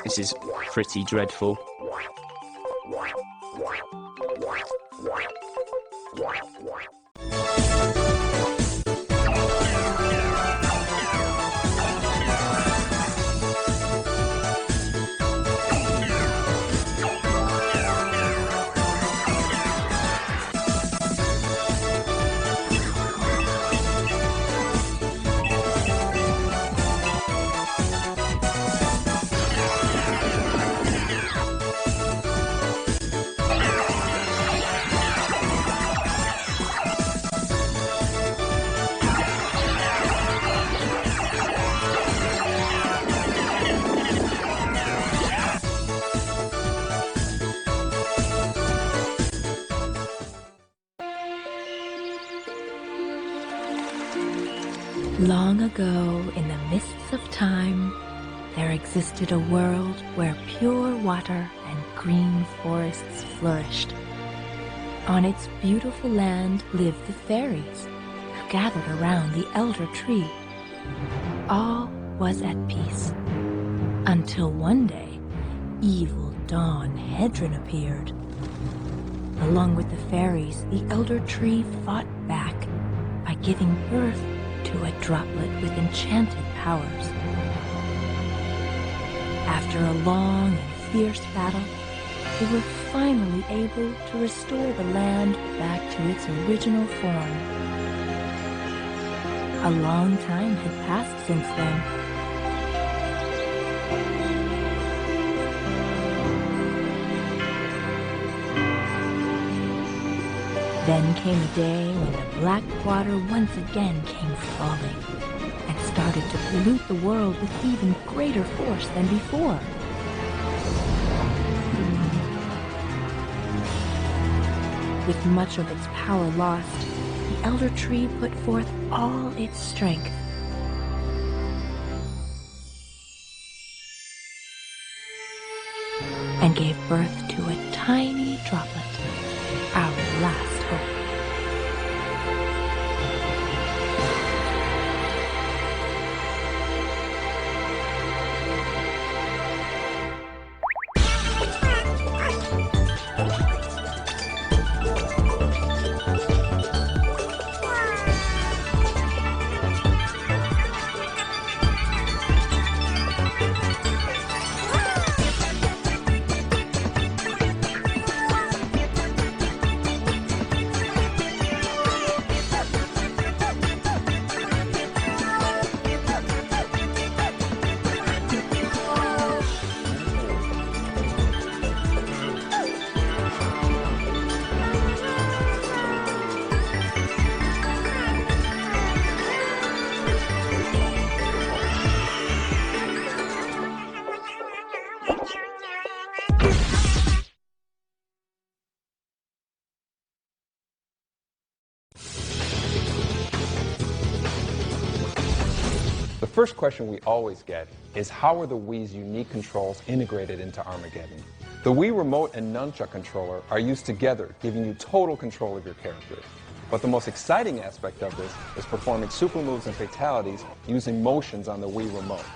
[SPEAKER 1] This is pretty dreadful.
[SPEAKER 8] Long ago, in the mists of time, there existed a world where pure water and green forests flourished. On its beautiful land lived the fairies, who gathered around the elder tree. All was at peace, until one day, evil Dawn Hedron appeared. Along with the fairies, the elder tree fought back by giving birth to a droplet with enchanted powers. After a long and fierce battle, they were finally able to restore the land back to its original form. A long time had passed since then. Then came a day when the black water once again came falling and started to pollute the world with even greater force than before. With much of its power lost, the elder tree put forth all its strength. And gave birth to a tiny droplet, our last hope.
[SPEAKER 9] The first question we always get is how are the Wii's unique controls integrated into Armageddon? The Wii Remote and Nunchuck controller are used together, giving you total control of your character. But the most exciting aspect of this is performing super moves and fatalities using motions on the Wii Remote.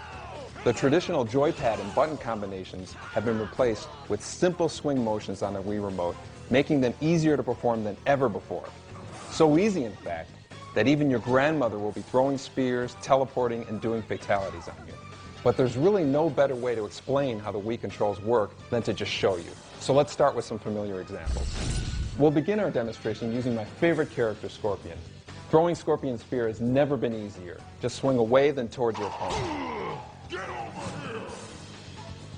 [SPEAKER 9] The traditional joypad and button combinations have been replaced with simple swing motions on the Wii Remote, making them easier to perform than ever before. So easy, in fact, that even your grandmother will be throwing spears, teleporting, and doing fatalities on you. But there's really no better way to explain how the Wii controls work than to just show you. So let's start with some familiar examples. We'll begin our demonstration using my favorite character, Scorpion. Throwing Scorpion Spear has never been easier. Just swing away, then towards your opponent.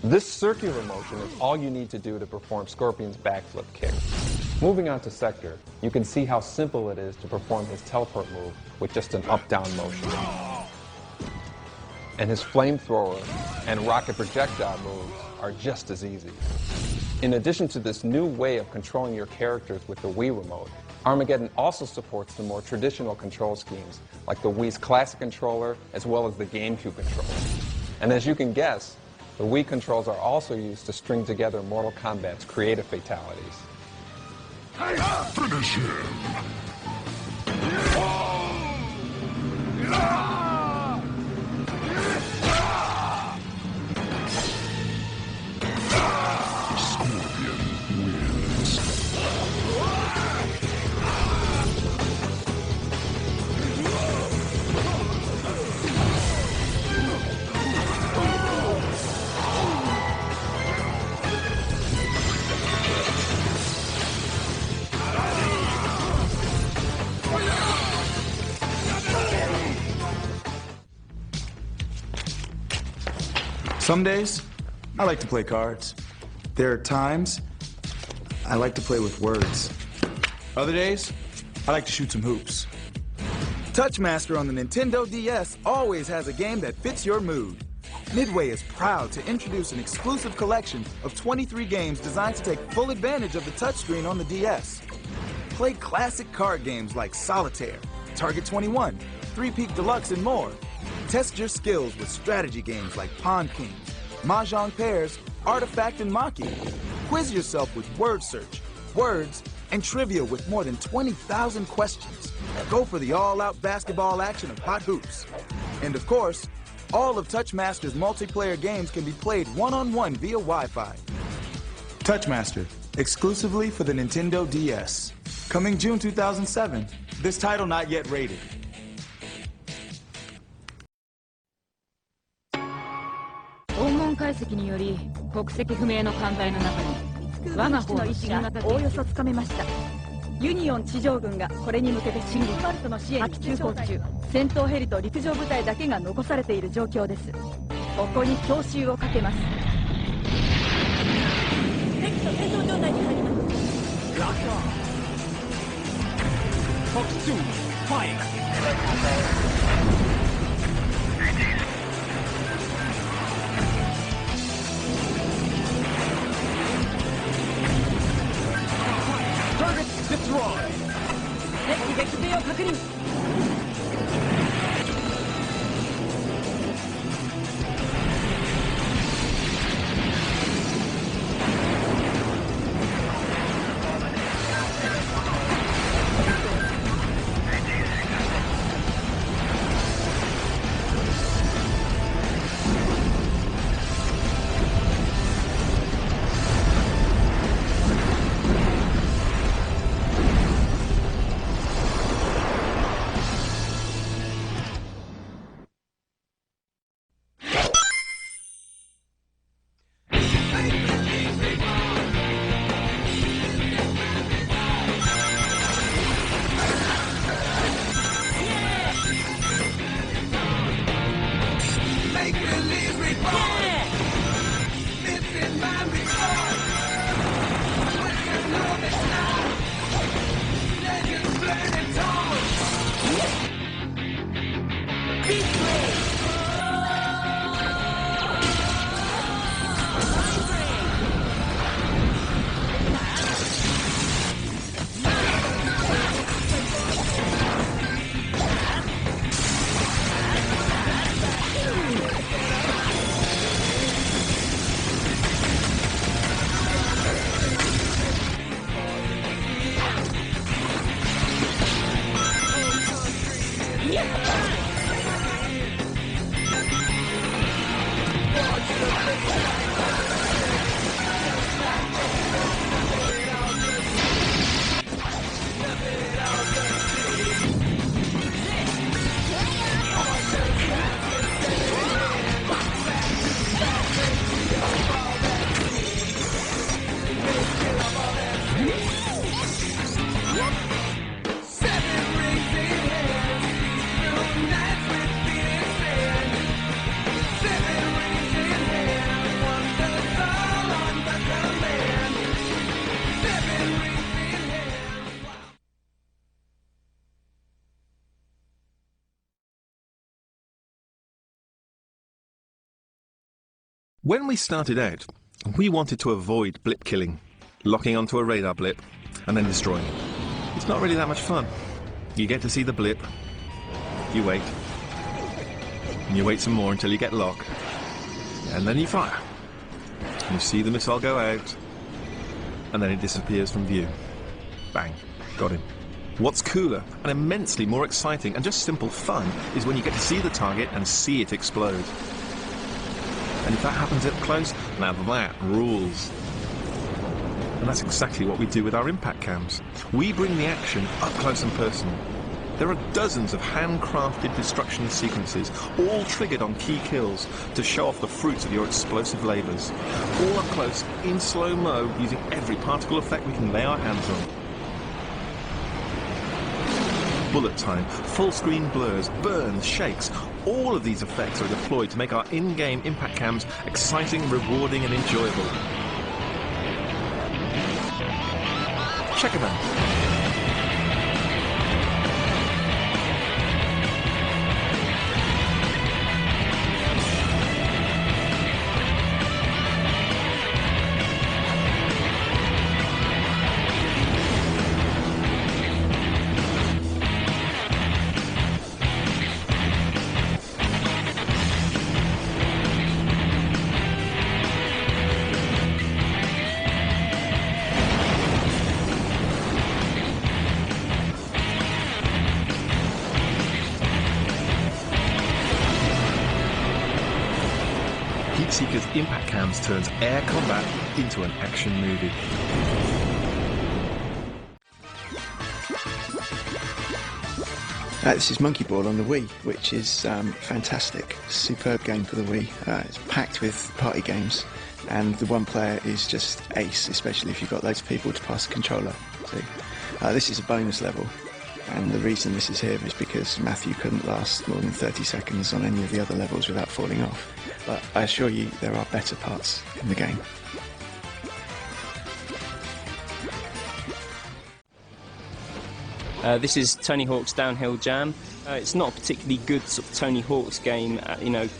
[SPEAKER 9] This circular motion is all you need to do to perform Scorpion's backflip kick. Moving on to Sector, you can see how simple it is to perform his teleport move with just an up-down motion. And his flamethrower and rocket projectile moves are just as easy. In addition to this new way of controlling your characters with the Wii Remote, Armageddon also supports the more traditional control schemes, like the Wii's classic controller as well as the GameCube controller. And as you can guess, the Wii controls are also used to string together Mortal Kombat's creative fatalities.
[SPEAKER 2] Finish him! Scorpion wins.
[SPEAKER 10] Some days, I like to play cards. There are times I like to play with words. Other days, I like to shoot some hoops. Touchmaster on the Nintendo DS always has a game that fits your mood. Midway is proud to introduce an exclusive collection of 23 games designed to take full advantage of the touchscreen on the DS. Play classic card games like Solitaire, Target 21, Three Peak Deluxe, and more. Test your skills with strategy games like Pawn Kings, Mahjong Pairs, Artifact, and Maki. Quiz yourself with word search, words, and trivia with more than 20,000 questions. Go for the all-out basketball action of Hot Hoops. And of course, all of Touchmaster's multiplayer games can be played one-on-one via Wi-Fi. Touchmaster, exclusively for the Nintendo DS. Coming June 2007. This title not yet rated.
[SPEAKER 3] 訪問解析により国籍不明の艦隊の中に我が方の意志がおおよそつかめました。ユニオン地上軍がこれに向けて進撃マルトの支援に急行中、戦闘ヘリと陸上部隊だけが残されている状況です。ここに強襲をかけます。敵と戦闘状態に入ります。ロックオン。フォックス2、ファイア。敵撃兵を確認。
[SPEAKER 11] When we started out, we wanted to avoid blip killing, locking onto a radar blip and then destroying it. It's not really that much fun. You get to see the blip, you wait, and you wait some more until you get lock, and then you fire. You see the missile go out, and then it disappears from view. Bang, got him. What's cooler and immensely more exciting and just simple fun is when you get to see the target and see it explode. And if that happens up close, now that rules. And that's exactly what we do with our impact cams. We bring the action up close and personal. There are dozens of handcrafted destruction sequences, all triggered on key kills to show off the fruits of your explosive labours. All up close, in slow-mo, using every particle effect we can lay our hands on. Bullet time, full-screen blurs, burns, shakes. All of these effects are deployed to make our in-game impact cams exciting, rewarding and enjoyable. Check them out. Seeker's impact cams turns air combat into an action movie.
[SPEAKER 5] This is Monkey Ball on the Wii, which is fantastic. Superb game for the Wii. It's packed with party games, and the one player is just ace, especially if you've got loads of people to pass the controller to. This is a bonus level, and the reason this is here is because Matthew couldn't last more than 30 seconds on any of the other levels without falling off. But I assure you, there are better parts in the game.
[SPEAKER 1] This is Tony Hawk's Downhill Jam. It's not a particularly good sort of Tony Hawk's game,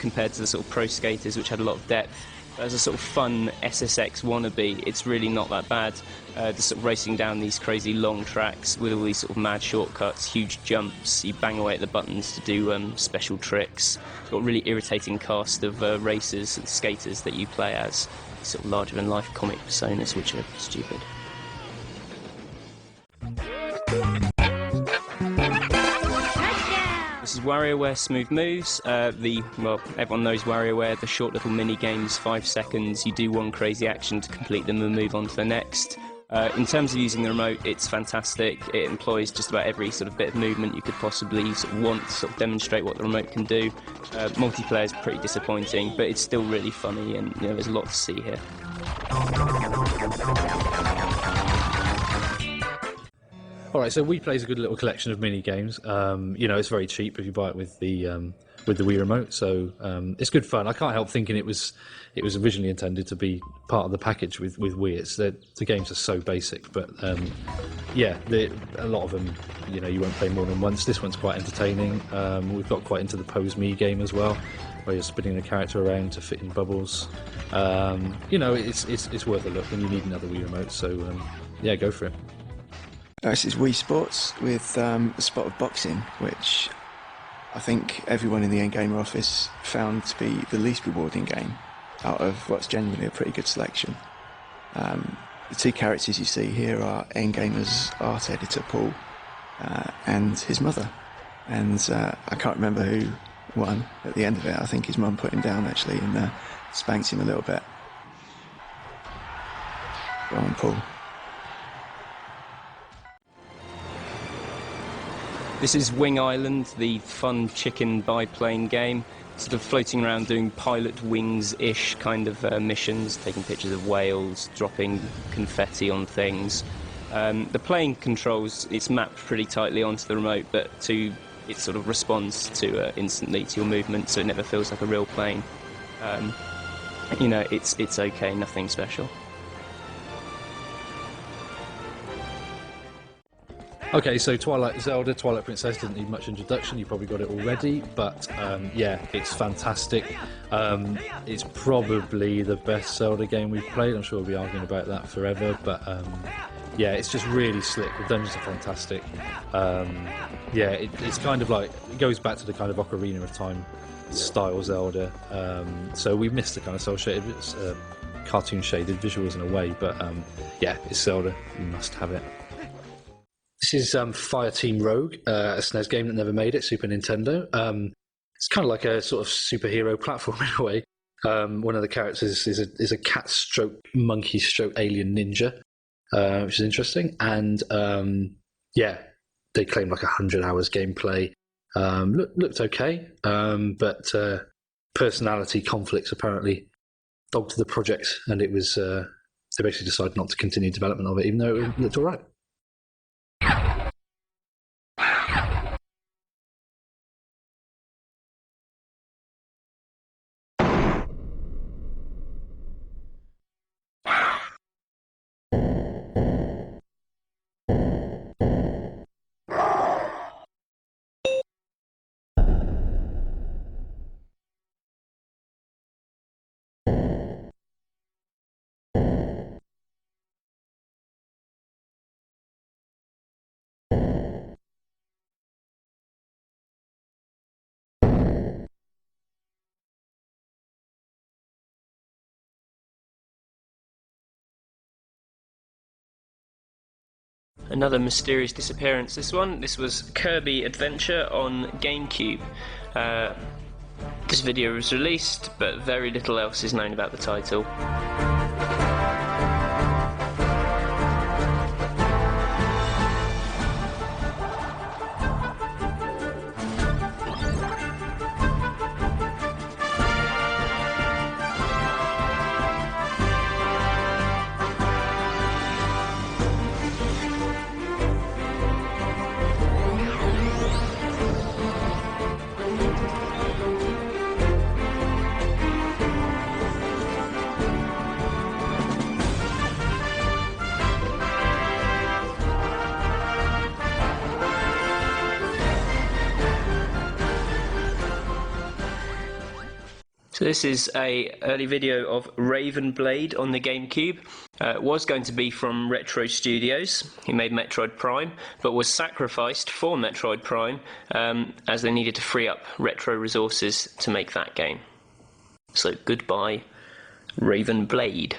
[SPEAKER 1] compared to the sort of Pro Skaters, which had a lot of depth. But as a sort of fun SSX wannabe, it's really not that bad. Just sort of racing down these crazy long tracks with all these sort of mad shortcuts, huge jumps. You bang away at the buttons to do special tricks. It's got a really irritating cast of racers and skaters that you play as. Sort of larger-than-life comic personas, which are stupid. This is WarioWare Smooth Moves. Everyone knows WarioWare, the short little mini games, 5 seconds. You do one crazy action to complete them and move on to the next. In terms of using the remote, it's fantastic. It employs just about every sort of bit of movement you could possibly want to sort of demonstrate what the remote can do. Multiplayer is pretty disappointing, but it's still really funny, and there's a lot to see here.
[SPEAKER 4] Alright, so We Play is a good little collection of mini games. It's very cheap if you buy it with the Wii remote, so it's good fun. I can't help thinking it was originally intended to be part of the package with Wii. The games are so basic, but a lot of them, you won't play more than once. This one's quite entertaining. We've got quite into the Pose Me game as well, where you're spinning the character around to fit in bubbles. It's worth a look, and you need another Wii remote, so go for it.
[SPEAKER 5] This is Wii Sports with a spot of boxing, which I think everyone in the NGAMER office found to be the least rewarding game out of what's genuinely a pretty good selection. The two characters you see here are NGAMER's art editor, Paul, and his mother. And I can't remember who won at the end of it. I think his mum put him down, actually, and spanked him a little bit. Go on, Paul.
[SPEAKER 1] This is Wing Island, the fun chicken biplane game. Sort of floating around doing Pilot Wings-ish kind of missions, taking pictures of whales, dropping confetti on things. The plane controls, it's mapped pretty tightly onto the remote, but it sort of responds to instantly to your movement, so it never feels like a real plane. It's okay, nothing special.
[SPEAKER 4] Okay, so Zelda, Twilight Princess doesn't need much introduction. You probably got it already, but yeah, it's fantastic. It's probably the best Zelda game we've played. I'm sure we'll be arguing about that forever, but yeah, it's just really slick. The dungeons are fantastic. Yeah, it's kind of like, it goes back to the kind of Ocarina of Time style Zelda. So we missed the kind of cel shaded, cartoon shaded visuals in a way, but yeah, it's Zelda. You must have it. This is Fireteam Rogue, a SNES game that never made it, Super Nintendo. It's kind of like a sort of superhero platform in a way. One of the characters is a cat stroke monkey stroke alien ninja, which is interesting. And yeah, they claim like 100 hours gameplay. Looked okay, but personality conflicts apparently dogged the project, and it was they basically decided not to continue development of it, even though it looked all right.
[SPEAKER 1] Another mysterious disappearance. This was Kirby Adventure on GameCube. This video was released, but very little else is known about the title. So this is a early video of Raven Blade on the GameCube. It was going to be from Retro Studios, who made Metroid Prime, but was sacrificed for Metroid Prime as they needed to free up Retro resources to make that game. So goodbye, Raven Blade.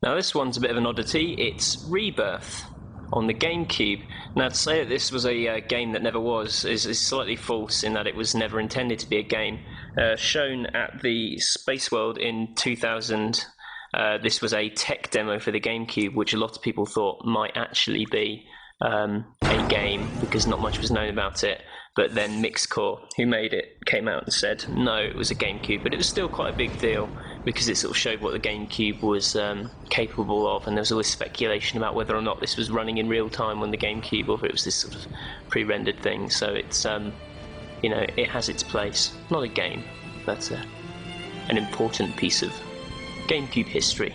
[SPEAKER 1] Now this one's a bit of an oddity. It's Rebirth on the GameCube. Now to say that this was a game that never was is slightly false, in that it was never intended to be a game. Shown at the Space World in 2000, this was a tech demo for the GameCube, which a lot of people thought might actually be a game because not much was known about it. But then Mixcore, who made it, came out and said no, it was a GameCube, but it was still quite a big deal because it sort of showed what the GameCube was capable of, and there was all this speculation about whether or not this was running in real time on the GameCube or if it was this sort of pre-rendered thing. So it's, you know, it has its place. Not a game, but an important piece of GameCube history.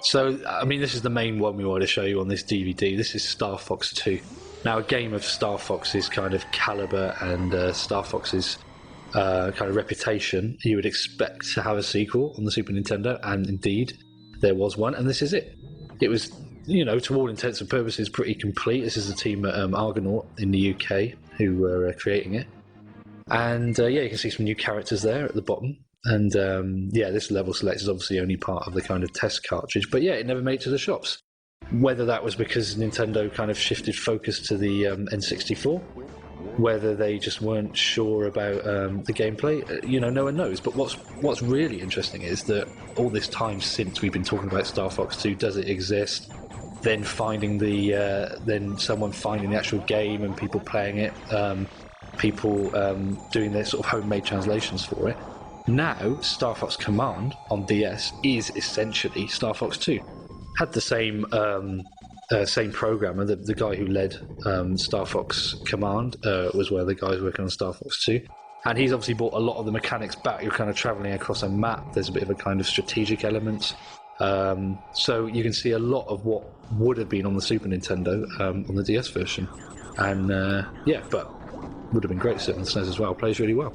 [SPEAKER 4] So, I mean, this is the main one we wanted to show you on this DVD. This is Star Fox 2. Now, a game of Star Fox's kind of caliber and Star Fox's kind of reputation, you would expect to have a sequel on the Super Nintendo, and indeed, there was one, and this is it. It was, you know, to all intents and purposes, pretty complete. This is the team at Argonaut in the UK who were creating it. And yeah, you can see some new characters there at the bottom. And yeah, this level select is obviously only part of the kind of test cartridge. But yeah, it never made it to the shops. Whether that was because Nintendo kind of shifted focus to the N64, whether they just weren't sure about the gameplay, you know, no one knows. But what's really interesting is that all this time since we've been talking about Star Fox 2, does it exist? Then finding then someone finding the actual game and people playing it, people doing their sort of homemade translations for it. Now, Star Fox Command on DS is essentially Star Fox 2. Had the same same programmer, the guy who led Star Fox Command was one of the guys working on Star Fox 2. And he's obviously brought a lot of the mechanics back. You're kind of travelling across a map. There's a bit of a kind of strategic element. So you can see a lot of what would have been on the Super Nintendo on the DS version. And yeah, but would have been great to sit on the SNES as well. Plays really well.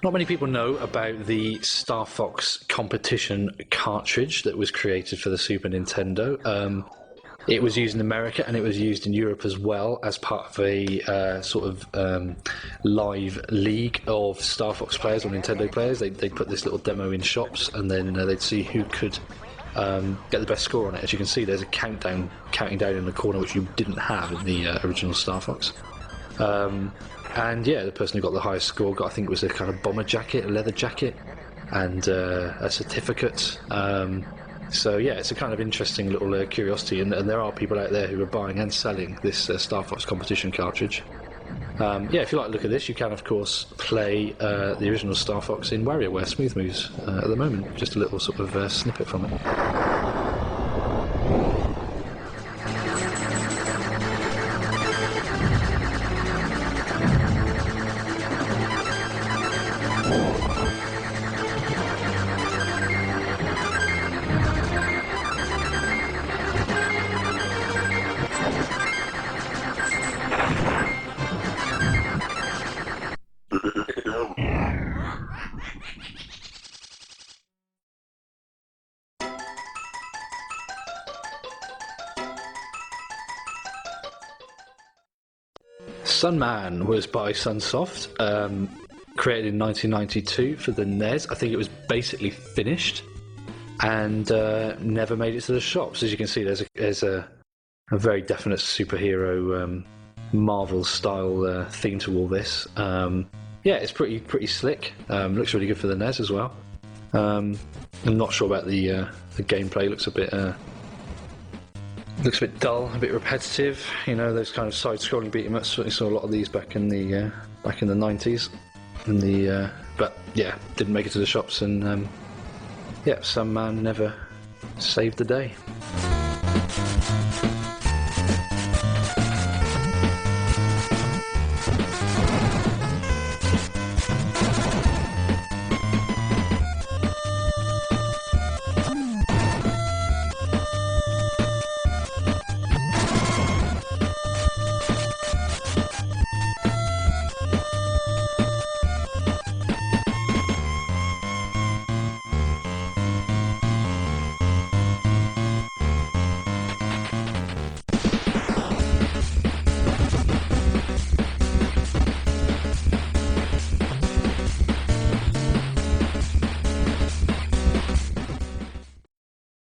[SPEAKER 4] Not many people know about the Star Fox competition cartridge that was created for the Super Nintendo. It was used in America and it was used in Europe as well as part of a sort of live league of Star Fox players or Nintendo players. They'd put this little demo in shops and then they'd see who could get the best score on it. As you can see, there's a counting down in the corner, which you didn't have in the original Star Fox. And yeah, the person who got the highest score got, I think it was a kind of bomber jacket, a leather jacket, and a certificate. So yeah, it's a kind of interesting little curiosity, and there are people out there who are buying and selling this Star Fox competition cartridge. Yeah, if you like to look at this, you can of course play the original Star Fox in WarioWare Smooth Moves at the moment. Just a little sort of snippet from it. Sunman was by Sunsoft, created in 1992 for the NES. I think it was basically finished and never made it to the shops. As you can see, there's a very definite superhero Marvel style theme to all this. Yeah, it's pretty slick. Looks really good for the NES as well. I'm not sure about the gameplay. Looks a bit dull, a bit repetitive. You know, those kind of side-scrolling beat 'em ups. Certainly saw a lot of these back in the 90s. But yeah, didn't make it to the shops, and yeah, some man never saved the day.